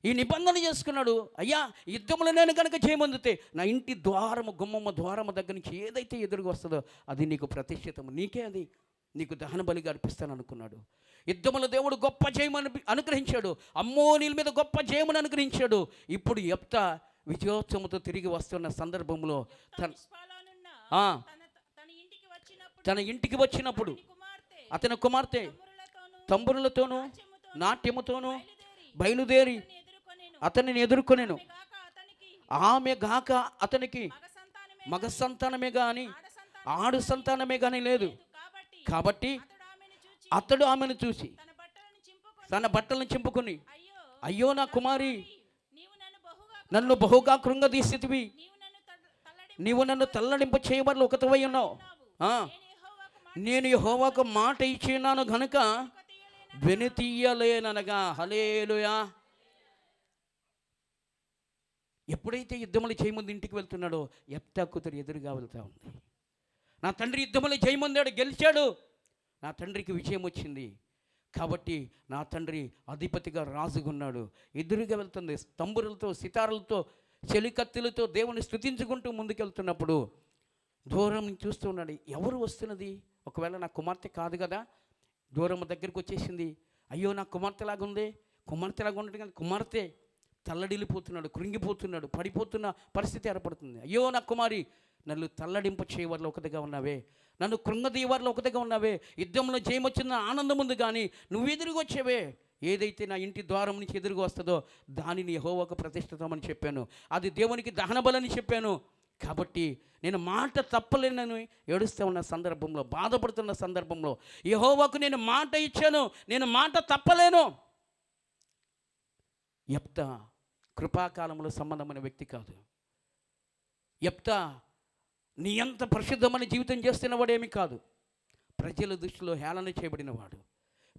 ఈ నిబంధన చేసుకున్నాడు, అయ్యా యుద్ధంలో నేను కనుక చేయమందితే నా ఇంటి ద్వారము గుమ్మమ్మ ద్వారము దగ్గర నుంచి ఏదైతే ఎదురుగా వస్తుందో అది నీకు ప్రతిష్ఠితము, నీకే అది నీకు దహన బలిగా అర్పిస్తాను అనుకున్నాడు. యుద్ధములో దేవుడు గొప్ప జయమని అనుగ్రహించాడు, అమ్మోనీయుల మీద గొప్ప జయమని అనుగ్రహించాడు. ఇప్పుడు యెఫ్తా విజయోత్సవంతో తిరిగి వస్తున్న సందర్భంలో తన ఇంటికి వచ్చినప్పుడు అతని కుమార్తె తంబురులతోనూ నాట్యముతోనూ బయలుదేరి అతనిని ఎదుర్కొనేను. ఆమె గాక అతనికి మగ సంతానమే కానీ ఆడు సంతానమే కానీ లేదు. కాబట్టి అతడు ఆమెను చూసి తన బట్టలను చింపుకొని, అయ్యో నా కుమారి, నన్ను బహుగా కృంగదీసితివి, నీవు నన్ను తల్లడింప చేయబడి ఒకటివై ఉన్నావు. నేను యెహోవాకు మాట ఇచ్చినాను గనుక వెనుతీయలేననగా. హల్లెలూయా. ఎప్పుడైతే యుద్ధములు చేయముందు ఇంటికి వెళ్తున్నాడో యెఫ్తా కూతురు ఎదురుగా వెళ్తూ ఉంది. నా తండ్రి యుద్ధములు చేయముందాడు, గెలిచాడు, నా తండ్రికి విజయం వచ్చింది, కాబట్టి నా తండ్రి అధిపతిగా రాజుగున్నాడు. ఎదురుగా వెళ్తుంది, తంబురులతో సితారులతో చెలికత్తులతో దేవుని స్తుతించుకుంటూ ముందుకెళ్తున్నప్పుడు దూరం చూస్తూ ఉన్నాడు. ఎవరు వస్తున్నది? ఒకవేళ నా కుమార్తె కాదు కదా. దూరం దగ్గరికి వచ్చేసింది. అయ్యో నా కుమార్తెలాగుంది, కుమార్తెలాగా ఉండటం కానీ కుమార్తె తల్లడిల్లిపోతున్నాడు, కృంగిపోతున్నాడు, పడిపోతున్న పరిస్థితి ఏర్పడుతుంది. అయ్యో నా కుమారి, నన్ను తల్లడింప చేయవారిలో ఒకటిగా ఉన్నావే, నన్ను కృంగదీయవారిలో ఒకటిగా ఉన్నావే, యుద్ధంలో జయమొచ్చిన ఆనందం ఉంది కానీ నువ్వు ఎదురుగా వచ్చేవే, ఏదైతే నా ఇంటి ద్వారం నుంచి ఎదురుగా వస్తుందో దానిని యెహోవాకు ప్రతిష్ఠితమని చెప్పాను, అది దేవునికి దహన బలని చెప్పాను. కాబట్టి నేను మాట తప్పలేనని ఏడుస్తూ ఉన్న సందర్భంలో, బాధపడుతున్న సందర్భంలో యెహోవాకు నేను మాట ఇచ్చాను, నేను మాట తప్పలేను. యెఫ్తా కృపాకాలంలో సంబంధమైన వ్యక్తి కాదు. యెఫ్తా నీ అంత పరిశుద్ధమైన జీవితం చేస్తున్నవాడేమీ కాదు. ప్రజల దృష్టిలో హేళన చేయబడినవాడు,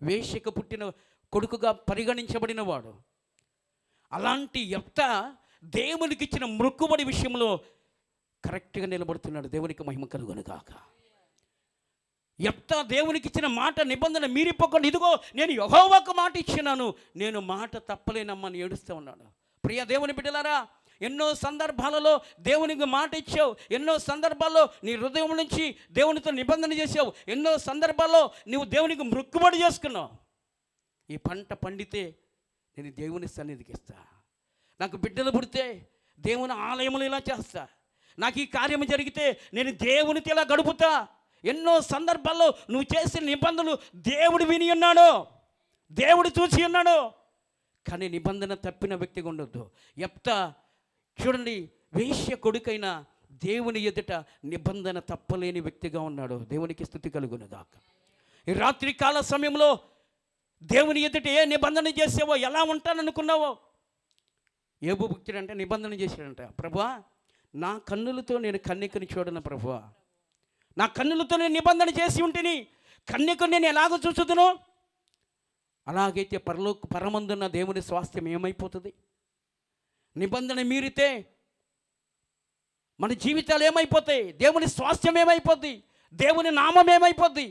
వేశ్యకు పుట్టిన కొడుకుగా పరిగణించబడినవాడు. అలాంటి యెఫ్తా దేవునికి ఇచ్చిన మొక్కుబడి విషయంలో కరెక్ట్గా నిలబడుతున్నాడు. దేవునికి మహిమ కలుగును గాక. యెఫ్తా దేవునికి ఇచ్చిన మాట నిబంధన మీరిపోకుండా, ఇదిగో నేను యెహోవాకు మాట ఇచ్చినాను, నేను మాట తప్పలేనమ్మని ఏడుస్తూ ఉన్నాడు. ప్రియ దేవుని బిడ్డలారా, ఎన్నో సందర్భాలలో దేవునికి మాట ఇచ్చావు, ఎన్నో సందర్భాల్లో నీ హృదయం నుంచి దేవునితో నిబంధన చేసావు, ఎన్నో సందర్భాల్లో నువ్వు దేవునికి మొక్కుబడి చేసుకున్నావు. ఈ పంట పండితే నేను దేవుని సన్నిధికి ఇస్తా, నాకు బిడ్డలు పుడితే దేవుని ఆలయంలో ఇలా చేస్తా, నాకు ఈ కార్యం జరిగితే నేను దేవునితో ఇలా గడుపుతా. ఎన్నో సందర్భాల్లో నువ్వు చేసిన నిబంధనలు దేవుడు విని ఉన్నాడు, దేవుడు చూసి ఉన్నాడు. కానీ నిబంధన తప్పిన వ్యక్తిగా ఉండొద్దు. యెఫ్తా చూడండి, వేశ్య కొడుకైన దేవుని ఎదుట నిబంధన తప్పలేని వ్యక్తిగా ఉన్నాడు. దేవునికి స్తుతి కలుగును గాక. ఈ రాత్రి కాల సమయంలో దేవుని ఎదుట ఏ నిబంధన చేసావో, ఎలా ఉంటాననుకున్నావో. యోబు భక్తుడంటే నిబంధన చేశాడంట, ప్రభువా నా కన్నులతో నేను కన్యకని చూడను, ప్రభువా నా కన్నులతో నేను నిబంధన చేసి ఉంటేని కన్యకను నేను ఎలాగో చూసుదును, అలాగైతే పరమందున్న దేవుని స్వాస్థ్యం ఏమైపోతుంది? నిబంధన మీరితే మన జీవితాలు ఏమైపోతాయి? దేవుని స్వాస్థ్యం ఏమైపోద్ది? దేవుని నామం ఏమైపోద్ది?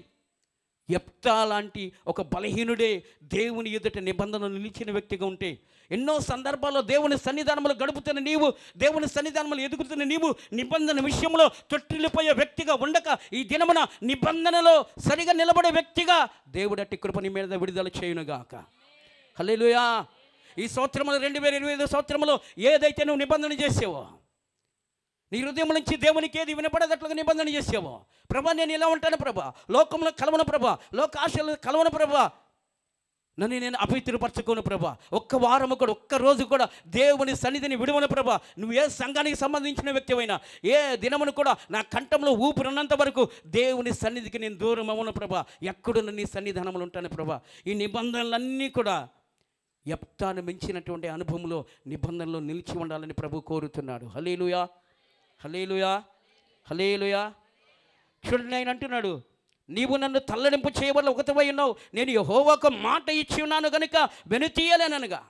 యెఫ్తా లాంటి ఒక బలహీనుడే దేవుని ఎదుట నిబంధన నిలిచిన వ్యక్తిగా ఉంటే, ఎన్నో సందర్భాల్లో దేవుని సన్నిధానంలో గడుపుతున్న నీవు, దేవుని సన్నిధానంలో ఎదుగుతున్న నీవు నిబంధన విషయంలో తొట్టిల్లిపోయే వ్యక్తిగా ఉండక, ఈ దినమున నిబంధనలో సరిగా నిలబడే వ్యక్తిగా దేవుడు అట్టి కృప నీ మీద విడుదల చేయునుగాక. హల్లెలూయా. ఈ సంవత్సరంలో 2025 సంవత్సరంలో ఏదైతే నువ్వు నిబంధన చేసావో, నీ హృదయం నుంచి దేవునికి ఏది వినపడేటట్లుగా నిబంధన చేసావో, ప్రభా నేను ఇలా ఉంటాను ప్రభా, లోకంలో కలవను ప్రభా, లోక ఆశలు కలవను ప్రభా, నన్ను నేను అపవిత్రపరచుకోను ప్రభా, ఒక్క వారము కూడా ఒక్క రోజు కూడా దేవుని సన్నిధిని విడువను ప్రభా. నువ్వు ఏ సంఘానికి సంబంధించిన వ్యక్తివైనా, ఏ దినమును కూడా నా కంఠంలో ఊపిరినంత వరకు దేవుని సన్నిధికి నేను దూరం అవ్వను ప్రభా, ఎక్కడున్న నీ సన్నిధానంలో ఉంటాను ప్రభా. ఈ నిబంధనలన్నీ కూడా యెఫ్తాను మించినటువంటి అనుభవంలో నిబంధనలో నిలిచి ఉండాలని ప్రభు కోరుతున్నాడు. హల్లెలూయా, హల్లెలూయా, హల్లెలూయా. చూడండి, ఆయన అంటున్నాడు, నీవు నన్ను తల్లడింపు చేయవల్ల ఒకటివై ఉన్నావు, నేను యెహోవాకు మాట ఇచ్చి ఉన్నాను కనుక వెనుతీయలేననగా.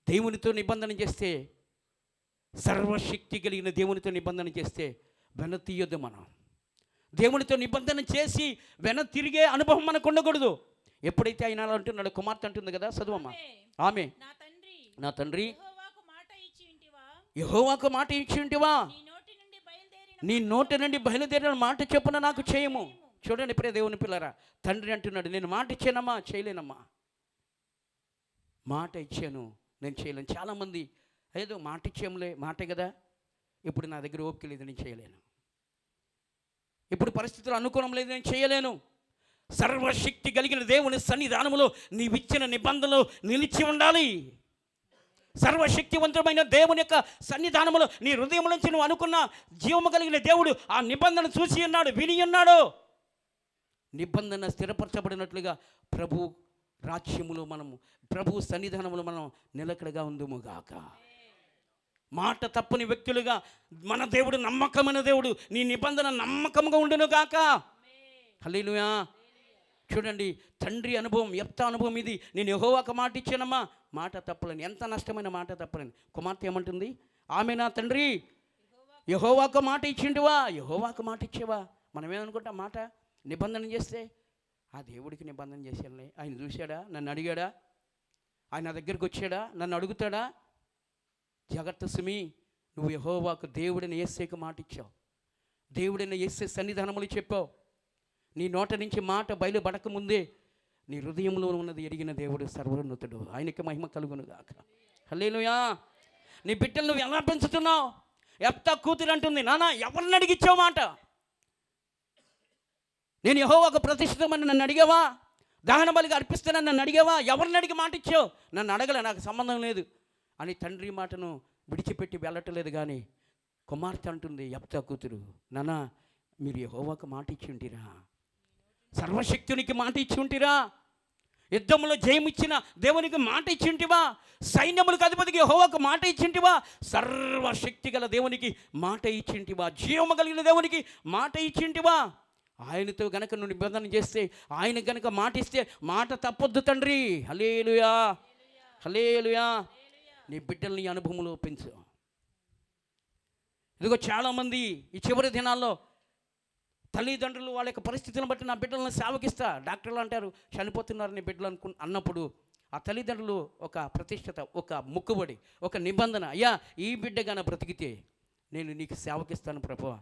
దేవునితో నిబంధన చేస్తే, సర్వశక్తి కలిగిన దేవునితో నిబంధన చేస్తే వెనతీయొద్దు. మనం దేవునితో నిబంధన చేసి వెన తిరిగే అనుభవం మనకు ఉండకూడదు. ఎప్పుడైతే ఆయన అలా అంటున్నాడు, కుమార్తె అంటుంది కదా, చదువమ్మా. ఆమె నా తండ్రి యెహోవాకు మాట ఇచ్చి ఉంటివా, నీ నోటి నుండి బయలుదేరిన మాట చెప్పున నాకు చేయము. చూడండి ప్రియ దేవుని పిల్లరా, తండ్రి అంటున్నాడు, నేను మాట ఇచ్చానమ్మా, చేయలేనమ్మా, మాట ఇచ్చాను నేను చేయలేను. చాలామంది ఏదో మాట ఇచ్చాములే, మాటే కదా, ఇప్పుడు నా దగ్గర ఓపిక లేదు, నేను చేయలేను, ఇప్పుడు పరిస్థితులు అనుకూలం లేదు, నేను చేయలేను. సర్వశక్తి కలిగిన దేవుని సన్నిధానములో నీవిచ్చిన నిబంధనలు నిలిచి ఉండాలి. సర్వశక్తివంతమైన దేవుని యొక్క సన్నిధానములో నీ హృదయం నుంచి నువ్వు అనుకున్న జీవము కలిగిన దేవుడు ఆ నిబంధన చూసి ఉన్నాడు, విని ఉన్నాడు. నిబంధన స్థిరపరచబడినట్లుగా ప్రభు రాజ్యములో మనము, ప్రభు సన్నిధానములో మనం నిలకడగా ఉందుముగాక. మాట తప్పని వ్యక్తులుగా మన దేవుడు నమ్మకమైన దేవుడు, నీ నిబంధన నమ్మకంగా ఉండునుగాక. హల్లెలూయా. చూడండి, తండ్రి అనుభవం, యెఫ్తా అనుభవం ఇది. నేను యెహోవాకు మాట ఇచ్చానమ్మా, మాట తప్పలేను. ఎంత నష్టమైన మాట తప్పలేను. కుమార్తె ఏమంటుంది, ఆమె నా తండ్రి యెహోవాకు మాట ఇచ్చింటివా, యెహోవాకు మాట ఇచ్చేవా. మనం ఏమనుకుంటాం, మాట నిబంధన చేస్తే ఆ దేవుడికి నిబంధన చేశానులే, ఆయన చూశాడా, నన్ను అడిగాడా, ఆయన నా దగ్గరికి వచ్చాడా, నన్ను అడుగుతాడా. జాగ్రత్త సుమి, నువ్వు యెహోవాకు దేవుడైన యేసేకు మాట ఇచ్చావు, దేవుడైన యేసే సన్నిధానములు చెప్పావు. నీ నోట నుంచి మాట బయలుపడక ముందే నీ హృదయంలో ఉన్నది ఎరిగిన దేవుడు సర్వోన్నతుడు, ఆయనకి మహిమ కలుగునుగాక. హల్లెలూయా. నీ బిడ్డలు నువ్వు ఎలా పెంచుతున్నావు? యెఫ్తా కూతురు అంటుంది, నాన్న ఎవరిని అడిగిచ్చావు మాట? నేను యెహోవాకు ప్రతిష్ఠితమని నన్ను అడిగావా? దహన బలిగా అర్పిస్తానని నన్ను అడిగావా? ఎవరిని అడిగి మాట ఇచ్చావు? నన్ను అడగలే, నాకు సంబంధం లేదు అని తండ్రి మాటను విడిచిపెట్టి వెళ్ళటలేదు. కానీ కుమార్తె అంటుంది, యెఫ్తా కూతురు, నాన్న మీరు యెహోవాకు మాట ఇచ్చి ఉంటిరా, సర్వశక్తునికి మాట ఇచ్చి ఉంటిరా, యుద్ధంలో జయమిచ్చిన దేవునికి మాట ఇచ్చింటివా? సైన్యములకు అధిపతికి యెహోవాకు మాట ఇచ్చింటివా? సర్వశక్తి గల దేవునికి మాట ఇచ్చింటివా? జీవము కలిగిన దేవునికి మాట ఇచ్చింటివా? ఆయనతో గనక నువ్వు నిబంధన చేస్తే, ఆయన గనక మాట ఇస్తే మాట తప్పొద్దు తండ్రి. హల్లెలూయా, హల్లెలూయా. నీ బిడ్డల్ని అనుభవంలో పెంచు. ఇదిగో చాలామంది ఈ చివరి దినాల్లో తల్లిదండ్రులు వాళ్ళ యొక్క పరిస్థితులను బట్టి నా బిడ్డలను సేవకిస్తా, డాక్టర్లు అంటారు చనిపోతున్నారు నీ బిడ్డలు అన్నప్పుడు ఆ తల్లిదండ్రులు ఒక ప్రతిష్టత, ఒక మొక్కుబడి, ఒక నిబంధన, అయ్యా ఈ బిడ్డగాన బ్రతికితే నేను నీకు సేవకిస్తాను ప్రభువా.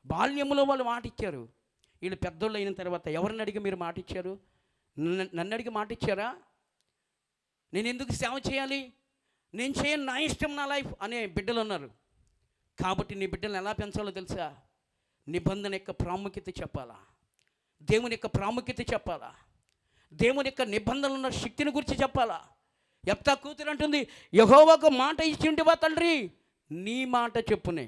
బాల్యంలో వాళ్ళు మాట ఇచ్చారు. వీళ్ళు పెద్దోళ్ళు అయిన తర్వాత ఎవరిని అడిగి మీరు మాట ఇచ్చారు? నన్ను అడిగి మాట ఇచ్చారా? నేను ఎందుకు సేవ చేయాలి, నేను చేయను, నా ఇష్టం, నా లైఫ్ అనే బిడ్డలు ఉన్నారు. కాబట్టి నీ బిడ్డలను ఎలా పెంచాలో తెలుసా? నిబంధన యొక్క ప్రాముఖ్యత చెప్పాలా, దేవుని యొక్క ప్రాముఖ్యత చెప్పాలా, దేవుని యొక్క నిబంధనలు ఉన్న శక్తిని గురించి చెప్పాలా. యెఫ్తా కూతురు అంటుంది, యెహోవాకు మాట ఇచ్చింటివా తండ్రి? నీ మాట చెప్పునే,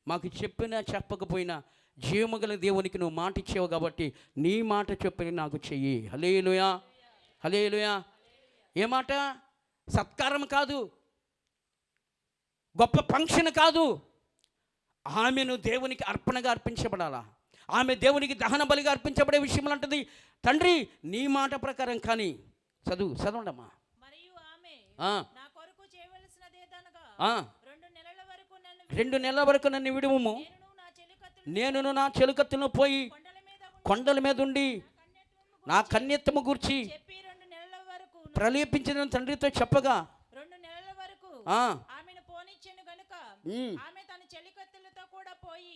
మాకు చెప్పినా చెప్పకపోయినా జీవముగల దేవునికి నువ్వు మాట ఇచ్చావు కాబట్టి నీ మాట చెప్పుని నాకు చెయ్యి. హల్లెలూయా, హల్లెలూయా. ఏ మాట? సత్కారం కాదు, గొప్ప ఫంక్షన్ కాదు, ఆమెను దేవునికి అర్పణగా అర్పించబడాలా. ఆమె దేవునికి దహన బలిగా అర్పించబడే విషయంలో అంటుంది, తండ్రి నీ మాట ప్రకారం కానీ. చదవండమ్మా. మరియు ఆమె నా కొరకు చేయవలసినదేదనగా 2 నెలల వరకు నన్ను విడుము, నేను నా చెలుకత్తును పోయి కొండల మీద ఉండి నా కన్యత్వము గూర్చి ప్రలేపించిన తండ్రితో చెప్పగా 2 నెలల వరకు ఆమెను పోనిచ్చెను గనుక ఆమె తన చెలికత్తెలతో కూడా పోయి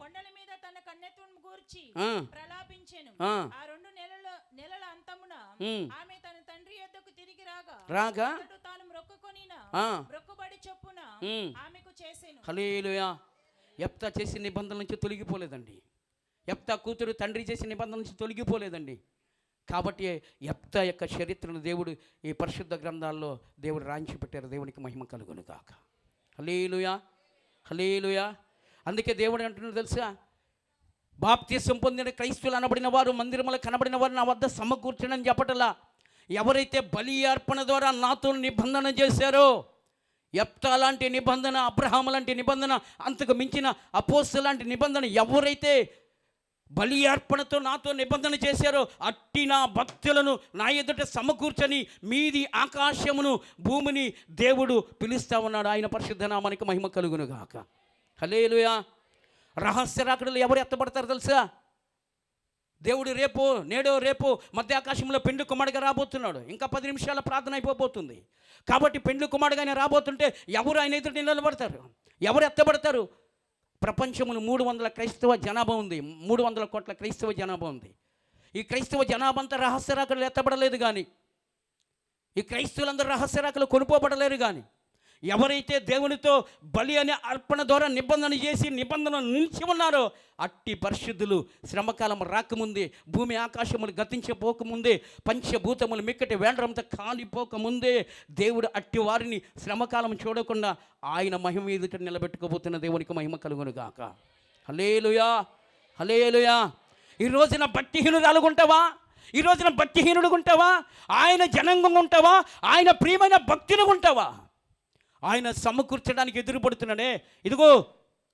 కొండల మీద తన కన్యత్వం గూర్చి ప్రలాపించెను. ఆ 2 నెలల అంతమున ఆమె తన తండ్రి యొద్దకు తిరిగి రాగా తాను మొక్కుకొనిన మొక్కుబడి చొప్పున ఆమెకు చేసెను. హల్లెలూయా. యెఫ్తా చేసిన నిబంధనల నుంచి తొలగిపోలేదండి. యెఫ్తా కూతురు తండ్రి చేసిన నిబంధనల నుంచి తొలగిపోలేదండి. కాబట్టి యెఫ్తా యొక్క చరిత్రను దేవుడు ఈ పరిశుద్ధ గ్రంథాల్లో దేవుడు రాయించి పెట్టారు. దేవునికి మహిమ కలుగును గాక. హల్లెలూయా, హల్లెలూయా. అందుకే దేవుడు అంటున్నాడు తెలుసా, బాప్తిసం పొందిన క్రైస్తవులు అనబడిన వారు, మందిరములో కనబడిన వారు నా వద్ద సమకూర్చడని చెప్పటలా. ఎవరైతే బలి అర్పణ ద్వారా నాతో నిబంధన చేశారో, యెఫ్తా లాంటి నిబంధన, అబ్రహాము లాంటి నిబంధన, అంతకు మించిన అపోస్తలు లాంటి నిబంధన ఎవరైతే బలి అర్పణతో నాతో నిబంధన చేశారో అట్టి నా భక్తులను నా ఎదుట సమకూర్చని మీది ఆకాశమును భూమిని దేవుడు పిలుస్తా ఉన్నాడు. ఆయన పరిశుద్ధ నామానికి మహిమ కలుగును గాక. హల్లెలూయా. రహస్య రాకడలు ఎవరు ఎత్తబడతారు తెలుసా? దేవుడు రేపో మధ్య ఆకాశంలో పెండ్లి కుమారుడిగా రాబోతున్నాడు. ఇంకా 10 నిమిషాల ప్రార్థన అయిపోబోతుంది. కాబట్టి పెండ్లి కుమారుడిగా ఆయన రాబోతుంటే ఎవరు ఆయన ఎదుట నిలబడతారు? ఎవరు ఎత్తబడతారు? ప్రపంచంలో 300 క్రైస్తవ జనాభా ఉంది. 300 కోట్ల క్రైస్తవ జనాభా ఉంది. ఈ క్రైస్తవ జనాభా అంతా రహస్య రాకడలు ఎత్తబడలేదు. కానీ ఈ క్రైస్తవులందరూ రహస్య రాకలు కొనుక్కోబడలేరు. కానీ ఎవరైతే దేవునితో బలి అనే అర్పణ ద్వారా నిబంధన చేసి నిబంధన నిలిచి ఉన్నారో అట్టి పరిశుద్ధులు శ్రమకాలం రాకముందే, భూమి ఆకాశములు గతించిపోకముందే, పంచభూతములు మిక్కటి వేండ్రంతో కాలిపోకముందే దేవుడు అట్టి వారిని శ్రమకాలం చూడకుండా ఆయన మహిమ ఎదుట నిలబెట్టుకోబోతున్న దేవునికి మహిమ కలుగును గాక. హల్లెలూయా, హల్లెలూయా. ఈ రోజున భక్తిహీనురాలుగా ఉంటావా? ఈ రోజున భక్తిహీనుడుగా ఉంటావా? ఆయన జనాంగంగా ఉంటావా? ఆయన ప్రియమైన భక్తునిగా ఉంటావా? ఆయన సమకూర్చడానికి ఎదురుపడుతున్నాడే. ఇదిగో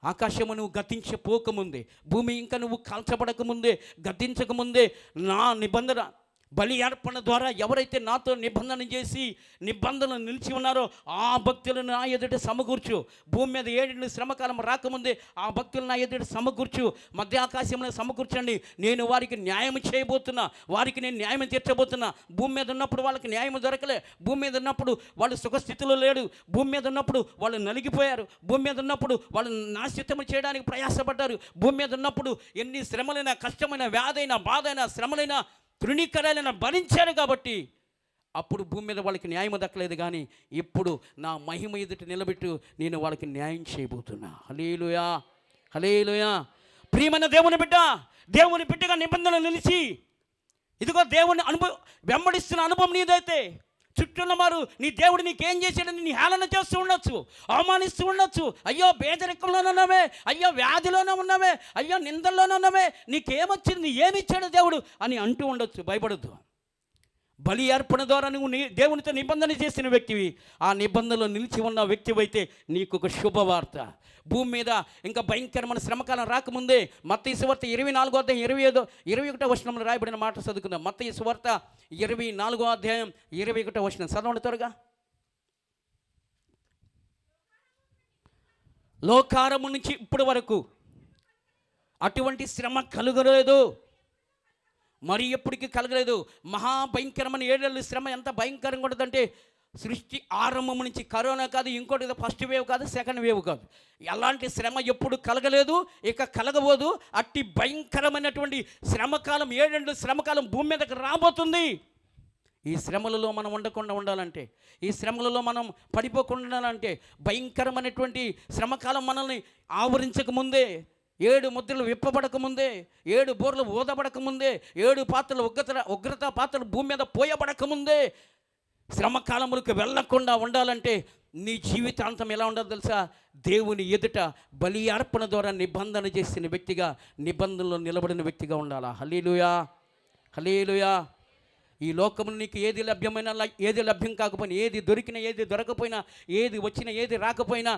ఆకాశము నువ్వు గతించిపోకముందే, భూమి ఇంకా నువ్వు కాల్చబడకముందే, గతించకముందే నా నిబంధన బలి అర్పణ ద్వారా ఎవరైతే నాతో నిబంధన చేసి నిబంధన నిలిచి ఉన్నారో ఆ భక్తులను నా ఎదుట సమకూర్చు. భూమి మీద 7 శ్రమకాలం రాకముందే ఆ భక్తులు నా ఎదుట సమకూర్చు. మధ్య ఆకాశంలో సమకూర్చండి. నేను వారికి న్యాయం చేయబోతున్నా, వారికి నేను న్యాయం తీర్చబోతున్నా. భూమి మీద ఉన్నప్పుడు వాళ్ళకి న్యాయం దొరకలే. భూమి మీద ఉన్నప్పుడు వాళ్ళు సుఖస్థితిలో లేడు. భూమి మీద ఉన్నప్పుడు వాళ్ళు నలిగిపోయారు. భూమి మీద ఉన్నప్పుడు వాళ్ళు నాశితం చేయడానికి ప్రయాసపడ్డారు. భూమి మీద ఉన్నప్పుడు ఎన్ని శ్రమలైనా, కష్టమైన, వ్యాధైనా, బాధైనా, శ్రమలైనా, తృణీకరాలైనా భరించారు. కాబట్టి అప్పుడు భూమి మీద వాళ్ళకి న్యాయం దక్కలేదు. కానీ ఇప్పుడు నా మహిమ ఎదుట నిలబెట్టు నేను వాళ్ళకి న్యాయం చేయబోతున్నా. హల్లెలూయా, హల్లెలూయా. ప్రియమైన దేవుని బిడ్డగా నిబంధన నిలిచి ఇదిగో దేవుని వెంబడిస్తున్న అనుభవం నీదైతే, చుట్టూన్న వారు నీ దేవుడు నీకేం చేశాడని నీ హేళన చేస్తూ ఉండొచ్చు, అవమానిస్తూ ఉండొచ్చు. అయ్యో పేదరికంలోనే ఉన్నామే, అయ్యో వ్యాధిలోనే ఉన్నామే, అయ్యో నిందల్లోనే ఉన్నామే, నీకేమొచ్చింది, ఏమిచ్చాడు దేవుడు అని అంటూ ఉండొచ్చు. భయపడద్దు. బలి అర్పణ ద్వారా నువ్వు దేవునితో నిబంధన చేసిన వ్యక్తివి. ఆ నిబంధనలో నిలిచి ఉన్న వ్యక్తివైతే నీకు ఒక శుభవార్త. భూమి మీద ఇంకా భయంకరమైన శ్రమకాలం రాకముందే మత్తయి సువార్త 24వ అధ్యాయం 21వ వచనంలో రాయబడిన మాట చదువుకుందాం. మత్తయి సువార్త 24వ అధ్యాయం 21వ వచనం చదవండి త్వరగా. లోకారము నుంచి ఇప్పటి వరకు అటువంటి శ్రమ కలుగలేదు, మరి ఎప్పటికీ కలగలేదు. మహాభయంకరమైన 7 ఏళ్ళ శ్రమ ఎంత భయంకరంగా ఉంటుందంటే, సృష్టి ఆరంభం నుంచి కరోనా కాదు, ఇంకోటి ఫస్ట్ వేవ్ కాదు, సెకండ్ వేవ్ కాదు, ఎలాంటి శ్రమ ఎప్పుడు కలగలేదు, ఇక కలగబోదు. అట్టి భయంకరమైనటువంటి శ్రమకాలం, 7 ఏళ్ళ శ్రమకాలం భూమి మీదకి రాబోతుంది. ఈ శ్రమలలో మనం ఉండకుండా ఉండాలంటే, ఈ శ్రమలలో మనం పడిపోకుండా ఉండాలంటే, భయంకరమైనటువంటి శ్రమకాలం మనల్ని ఆవరించక ముందే, 7 ముద్రలు విప్పబడక ముందే, 7 బోర్లు ఊదబడక ముందే, 7 పాత్రలు ఉగ్రత పాత్రలు భూమి మీద పోయబడక ముందే శ్రమకాలములకు వెళ్లకుండా ఉండాలంటే నీ జీవితాంతం ఎలా ఉండాలో తెలుసా? దేవుని ఎదుట బలి అర్పణ ద్వారా నిబంధన చేసిన వ్యక్తిగా, నిబంధనలో నిలబడిన వ్యక్తిగా ఉండాలా. హల్లెలూయా, హల్లెలూయా. ఈ లోకమును నీకు ఏది లభ్యమైనా, ఏది లభ్యం కాకపోయినా, ఏది దొరికినా, ఏది దొరకపోయినా, ఏది వచ్చినా, ఏది రాకపోయినా,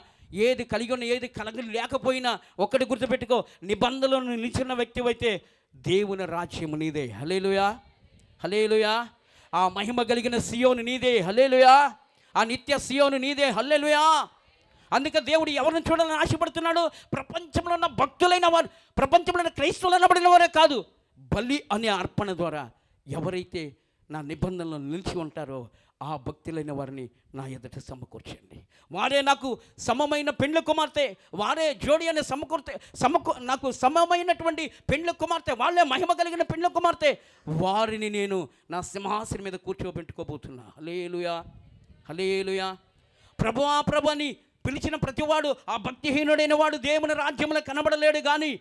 ఏది కలిగి ఉన్న, ఏది కలిగి లేకపోయినా, ఒక్కటి గుర్తుపెట్టుకో, నిబంధనలో నిలిచిన వ్యక్తివైతే దేవుని రాజ్యము నీదే. హల్లెలూయా, హల్లెలూయా. ఆ మహిమ కలిగిన సియోను నీదే. హల్లెలూయా. ఆ నిత్య సియోను నీదే. హల్లెలూయా. అందుకే దేవుడు ఎవరిని చూడాలని ఆశపడుతున్నాడు? ప్రపంచంలో ఉన్న భక్తులైన వారు, ప్రపంచంలో ఉన్న క్రైస్తవులు అనబడిన వారే కాదు, బలి అనే అర్పణ ద్వారా ఎవరైతే నా నిబంధనలో నిలిచి ఉంటారో ఆ భక్తులైన వారిని నా ఎదుట సమకూర్చండి. వారే నాకు సమమైన పెండ్లి కుమార్తె, వారే జోడి అనే నాకు సమమైనటువంటి పెండ్లి కుమార్తె, వాళ్ళే మహిమ కలిగిన పెండ్లి కుమార్తె. వారిని నేను నా సింహాసనం మీద కూర్చోబెట్టుకోబోతున్నా. హల్లెలూయా, హల్లెలూయా. ప్రభువా ప్రభు అని పిలిచిన ప్రతివాడు, ఆ భక్తిహీనుడైన వాడు దేవుని రాజ్యంలో కనబడలేడు. కానీ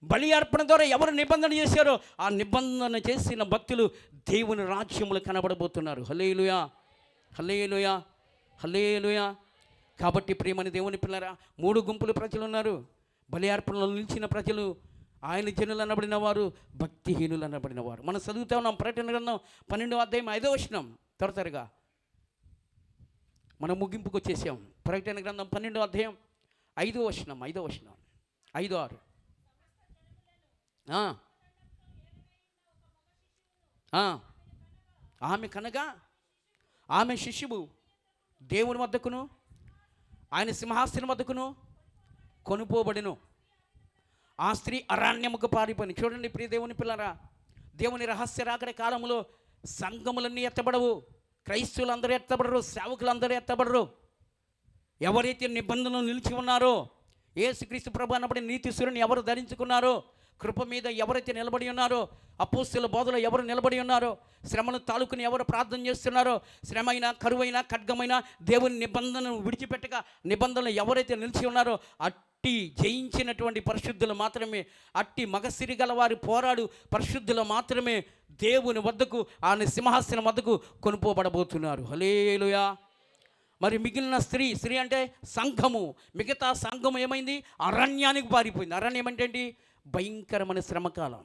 బలి అర్పణ ద్వారా ఎవరు నిబంధన చేశారో ఆ నిబంధన చేసిన భక్తులు దేవుని రాజ్యములు కనబడబోతున్నారు. హల్లెలూయా, హల్లెలూయా, హల్లెలూయా. కాబట్టి ప్రియమైన దేవుని పిల్లరా, 3 గుంపులు ప్రజలు ఉన్నారు. బలి అర్పణలో నిలిచిన ప్రజలు, ఆయన జనులు అనబడిన వారు, భక్తిహీనులు అనబడిన వారు. మనం చదువుతా ఉన్నాం ప్రకటన గ్రంథం 12వ అధ్యాయం 5వ వచనం. త్వరగా మనం ముగింపుకు వచ్చేసాం. ప్రకటన గ్రంథం 12వ అధ్యాయం 5వ వచనం, 5వ వచనం, 5-6. ఆమె కనగా ఆమె శిష్యువు దేవుని వద్దకును ఆయన సింహాసనం వద్దకును కొనుపోబడిను. ఆ స్త్రీ అరణ్యముకు పారిపోయి. చూడండి ప్రియ దేవుని పిల్లరా, దేవుని రహస్య రాకడ కాలంలో సంఘములన్నీ ఎత్తబడవు, క్రైస్తవులు అందరూ ఎత్తబడరు, సేవకులందరూ ఎత్తబడరు. ఎవరైతే నిబంధనలు నిలిచి ఉన్నారో, యేసుక్రీస్తు ప్రభు అన్నప్పుడు నీతిశ్వరుని ఎవరు ధరించుకున్నారో, కృప మీద ఎవరైతే నిలబడి ఉన్నారో, అపోస్తలుల బోధలో ఎవరు నిలబడి ఉన్నారో, శ్రమను తాలూకుని ఎవరు ప్రార్థన చేస్తున్నారో, శ్రమైనా కరువైనా ఖడ్గమైనా దేవుని నిబంధనను విడిచిపెట్టక నిబంధనలు ఎవరైతే నిలిచి ఉన్నారో అట్టి జయించినటువంటి పరిశుద్ధులు మాత్రమే, అట్టి మగసిరి గల వారి పోరాడు పరిశుద్ధులు మాత్రమే దేవుని వద్దకు, ఆయన సింహాసనం వద్దకు కొనుపోబడబోతున్నారు. హల్లెలూయా. మరి మిగిలిన స్త్రీ అంటే సంఘము, మిగతా సంఘము ఏమైంది? అరణ్యానికి పారిపోయింది. అరణ్యం అంటే ఏంటి? భయంకరమైన శ్రమకాలం.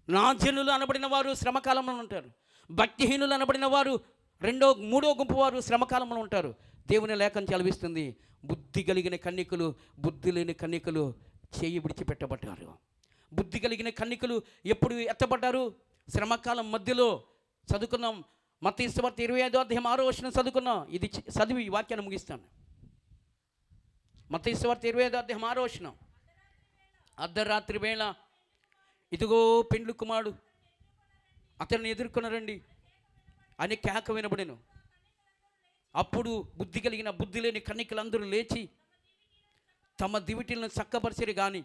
నా జనులు అనబడిన వారు శ్రమకాలంలో ఉంటారు. భక్తిహీనులు అనబడిన వారు 3వ గుంపు వారు శ్రమకాలంలో ఉంటారు. దేవుని లేఖనం చదివిస్తుంది, బుద్ధి కలిగిన కన్యకులు, బుద్ధి లేని కన్యకులు చేయి విడిచిపెట్టబడ్డారు. బుద్ధి కలిగిన కన్యకులు ఎప్పుడు ఎత్తబడ్డారు? శ్రమకాలం మధ్యలో. చదువుకున్నాం మత్తయి సువార్త 25వ అధ్యాయం 6వ వచనం చదువుకున్నాం. ఇది చదివి ఈ వాక్యాన్ని ముగిస్తాను. మత్తయి సువార్త 25వ అధ్యాయం 6వ వచనం. అర్ధరాత్రి వేళ ఇదిగో పెండ్లి కుమారుడు అతన్ని ఎదుర్కొన్నారండి అని కేక వినబడెను. అప్పుడు బుద్ధి కలిగిన బుద్ధి లేని కన్యకలందరూ లేచి తమ దివిటీలను చక్కపరిచిరి. కానీ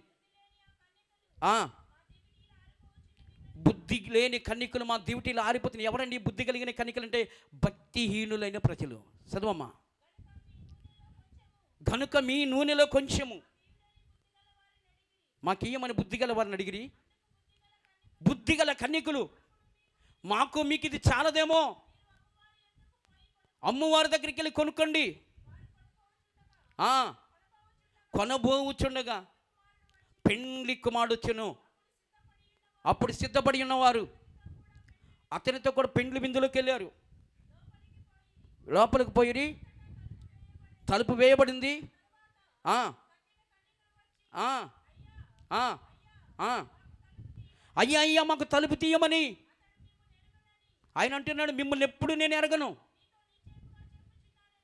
బుద్ధి లేని కన్యకులు మా దివిటీలు ఆరిపోతున్నాయి. ఎవరండి బుద్ధి కలిగిన కన్యకలు అంటే? భక్తిహీనులైన ప్రజలు. చదవమ్మా. కనుక మీ నూనెలో కొంచెము మాకియ్యమని బుద్ధిగల వారిని అడిగిరి. బుద్ధిగల కన్యకులు, మాకు మీకు ఇది చాలదేమో, అమ్మవారి దగ్గరికి వెళ్ళి కొనుక్కోండి. కొనబోవుచుండగా పెండ్లి కుమారుడు వచ్చెను. అప్పుడు సిద్ధపడి ఉన్నవారు అతనితో కూడా పెండ్లి విందులోకి వెళ్ళారు. లోపలికి పోయి తలుపు వేయబడింది. అయ్యా అయ్యా మాకు తలుపు తీయమని ఆయన అంటున్నాడు, మిమ్మల్ని ఎప్పుడు నేను ఎరగను,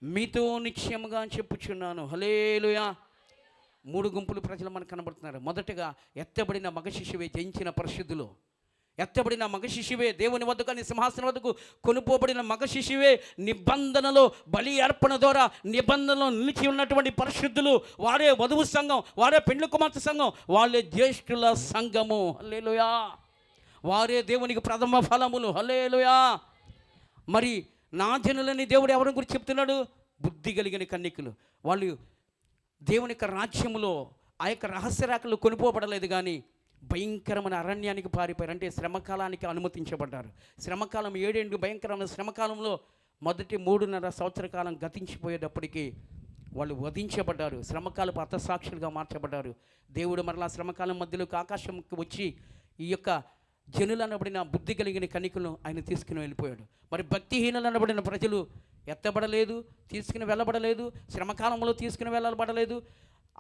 మీతో నిశ్చయముగా చెప్పుచున్నాను. హల్లెలూయా. 3 గుంపులు ప్రజలు మనకు కనబడుతున్నారు. మొదటగా ఎత్తబడిన మగ శిశువే, జయించిన పరిశుద్ధులు. ఎత్తబడిన మగ శిశువే, దేవుని వద్దకు అని సింహాసనం వద్దకు కొనుపోబడిన మగ శిశువే, నిబంధనలో బలి అర్పణ ద్వారా నిబంధనలో నిలిచి ఉన్నటువంటి పరిశుద్ధులు. వారే వధువు సంఘం, వారే పెండ్లి కుమార్తె సంఘం, వాళ్ళే జ్యేష్ఠుల సంఘము. హల్లెలూయా. వారే దేవునికి ప్రథమ ఫలములు. హల్లెలూయా. మరి నా జనులని దేవుడు ఎవరి గురించి చెప్తున్నాడు? బుద్ధి కలిగిన కన్యకులు. వాళ్ళు దేవుని యొక్క రాజ్యములో ఆ యొక్క రహస్యరాకలు కొనుపోబడలేదు, కానీ భయంకరమైన అరణ్యానికి పారిపోయారు. అంటే శ్రమకాలానికి అనుమతించబడ్డారు. శ్రమకాలం 7 ఏళ్ళు భయంకరమైన శ్రమకాలంలో మొదటి 3.5 సంవత్సర కాలం గతించిపోయేటప్పటికీ వాళ్ళు వధించబడ్డారు. శ్రమకాలపు హతసాక్షులుగా మార్చబడ్డారు. దేవుడు మరలా శ్రమకాలం మధ్యలోకి ఆకాశంకి వచ్చి ఈ యొక్క జనులు అనబడిన బుద్ధి కలిగిన కన్యకులను ఆయన తీసుకుని వెళ్ళిపోయాడు. మరి భక్తిహీనులు అనబడిన ప్రజలు ఎత్తబడలేదు, తీసుకుని వెళ్ళబడలేదు, శ్రమకాలంలో తీసుకుని వెళ్ళబడలేదు.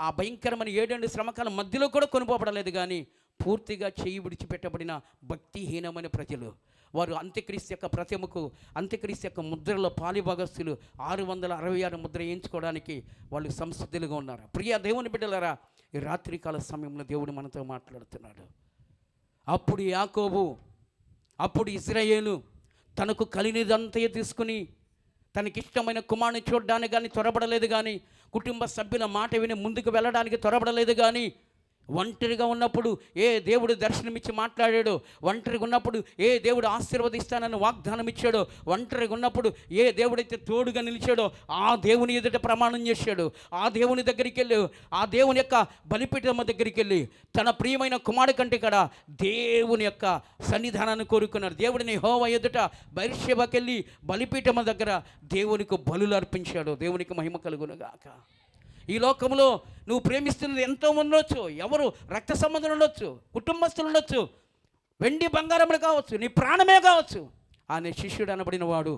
ఆ భయంకరమైన 7 ఏళ్ళు శ్రమకాలం మధ్యలో కూడా కొనుపోబడలేదు, కానీ పూర్తిగా చేయి విడిచిపెట్టబడిన భక్తిహీనమైన ప్రజలు. వారు అంత్యక్రీస్తు యొక్క ప్రతిమకు, అంత్యక్రీస్తు యొక్క ముద్రలో పాలిభాగస్తులు. 666 ముద్ర వేయించుకోవడానికి వాళ్ళు సంసిద్ధులుగా ఉన్నారు. ప్రియ దేవుని బిడ్డలారా, ఈ రాత్రికాల సమయంలో దేవుడు మనతో మాట్లాడుతున్నాడు. అప్పుడు యాకోబు, అప్పుడు ఇశ్రాయేలు తనకు కలిగినదంతా తీసుకుని తనకిష్టమైన కుమారుని చూడడానికి కానీ త్వరపడలేదు, కానీ కుటుంబ సభ్యుల మాట విని ముందుకు వెళ్ళడానికి త్వరపడలేదు. కానీ ఒంటరిగా ఉన్నప్పుడు ఏ దేవుడు దర్శనమిచ్చి మాట్లాడాడో, ఒంటరిగా ఉన్నప్పుడు ఏ దేవుడు ఆశీర్వదిస్తానని వాగ్దానం ఇచ్చాడో, ఒంటరిగా ఉన్నప్పుడు ఏ దేవుడైతే తోడుగా నిలిచాడో ఆ దేవుని ఎదుట ప్రమాణం చేశాడు. ఆ దేవుని దగ్గరికి వెళ్ళి, ఆ దేవుని యొక్క బలిపీఠం దగ్గరికి వెళ్ళి తన ప్రియమైన కుమారుడి కంటే కూడా దేవుని యొక్క సన్నిధానాన్ని కోరుకున్నారు. దేవుడిని యెహోవా ఎదుట బెర్షెబాకెళ్ళి బలిపీఠం దగ్గర దేవునికి బలులు అర్పించాడు. దేవునికి మహిమ కలుగునుగాక. ఈ లోకంలో నువ్వు ప్రేమిస్తున్నది ఎంతోమంది ఉండొచ్చు, ఎవరు రక్త సంబంధులు ఉండొచ్చు, కుటుంబస్తులు ఉండొచ్చు, వెండి బంగారములు కావచ్చు, నీ ప్రాణమే కావచ్చు. ఆయన శిష్యుడు అనబడిన వాడు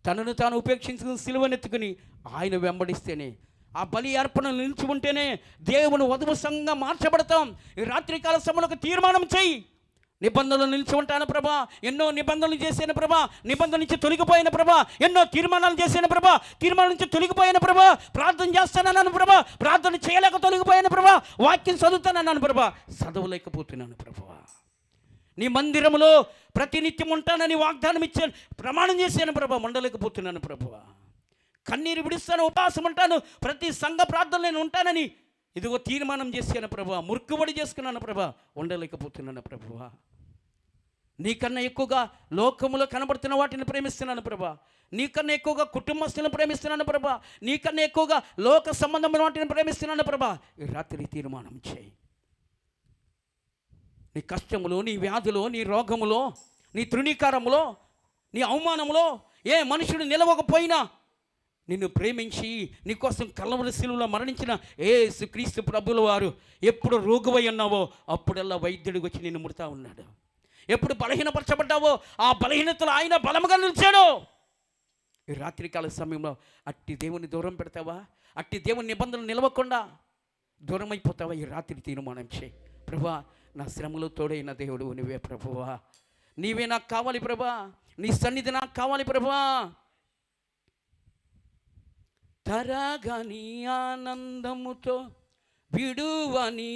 తనను తాను ఉపేక్షించుకుని సిలువనెత్తుకుని ఆయన వెంబడిస్తేనే, ఆ బలి అర్పణలు నిలిచి ఉంటేనే దేవుని వధువు సంఘంగా మార్చబడతాం. ఈ రాత్రికాల సమయంలో తీర్మానం చెయ్యి. నిబంధనలు నిలిచి ఉంటాను ప్రభా, ఎన్నో నిబంధనలు చేశాను ప్రభా, నిబంధన నుంచి తొలగిపోయిన ప్రభా, ఎన్నో తీర్మానాలు చేశాను ప్రభా, తీర్మానం నుంచి తొలగిపోయిన ప్రభా, ప్రార్థన చేస్తానన్నాను ప్రభా, ప్రార్థన చేయలేక తొలగిపోయిన ప్రభా, వాక్యం చదువుతానన్నాను ప్రభా, చదవలేకపోతున్నాను ప్రభా, నీ మందిరంలో ప్రతినిత్యం ఉంటానని వాగ్దానం ఇచ్చాను, ప్రమాణం చేశాను ప్రభా, ఉండలేకపోతున్నాను ప్రభా, కన్నీరు విడుస్తాను, ఉపవాసం ఉంటాను, ప్రతి సంఘ ప్రార్థన నేను ఉంటానని ఇదిగో తీర్మానం చేశాను ప్రభా, మురుక్కుబడి చేసుకున్నాను ప్రభా, ఉండలేకపోతున్నాను ప్రభువా. నీకన్నా ఎక్కువగా లోకములో కనబడుతున్న వాటిని ప్రేమిస్తున్నాను ప్రభా, నీకన్నా ఎక్కువగా కుటుంబస్తులను ప్రేమిస్తున్నాను ప్రభా, నీకన్నా ఎక్కువగా లోక సంబంధమైన వాటిని ప్రేమిస్తున్నాను ప్రభా. ఈ రాత్రి తీర్మానం చేయి. నీ కష్టములో, నీ వ్యాధులో, నీ రోగములో, నీ తృణీకారములో, నీ అవమానములో ఏ మనుషుడు నిలవకపోయినా నిన్ను ప్రేమించి నీకోసం కల్వరి శిలువలో మరణించిన యేసుక్రీస్తు ప్రభుల వారు ఎప్పుడు రోగువై ఉన్నావో అప్పుడల్లా వైద్యుడికి వచ్చి నిన్ను ముడతా ఉన్నాడు. ఎప్పుడు బలహీనపరచబడ్డావో ఆ బలహీనతలు ఆయన బలముగా నిలిచాడు. ఈ రాత్రికాల సమయంలో అట్టి దేవుని దూరం పెడతావా? అట్టి దేవుని నిబంధనలు నిలవకుండా దూరం అయిపోతావా? ఈ రాత్రి తీర్మానం చేయి. ప్రభా, నా శ్రమలో తోడైన దేవుడు నువ్వే ప్రభువా, నీవే నాకు కావాలి ప్రభా, నీ సన్నిధి నాకు కావాలి ప్రభా. తరగని ఆనందముతో విడువని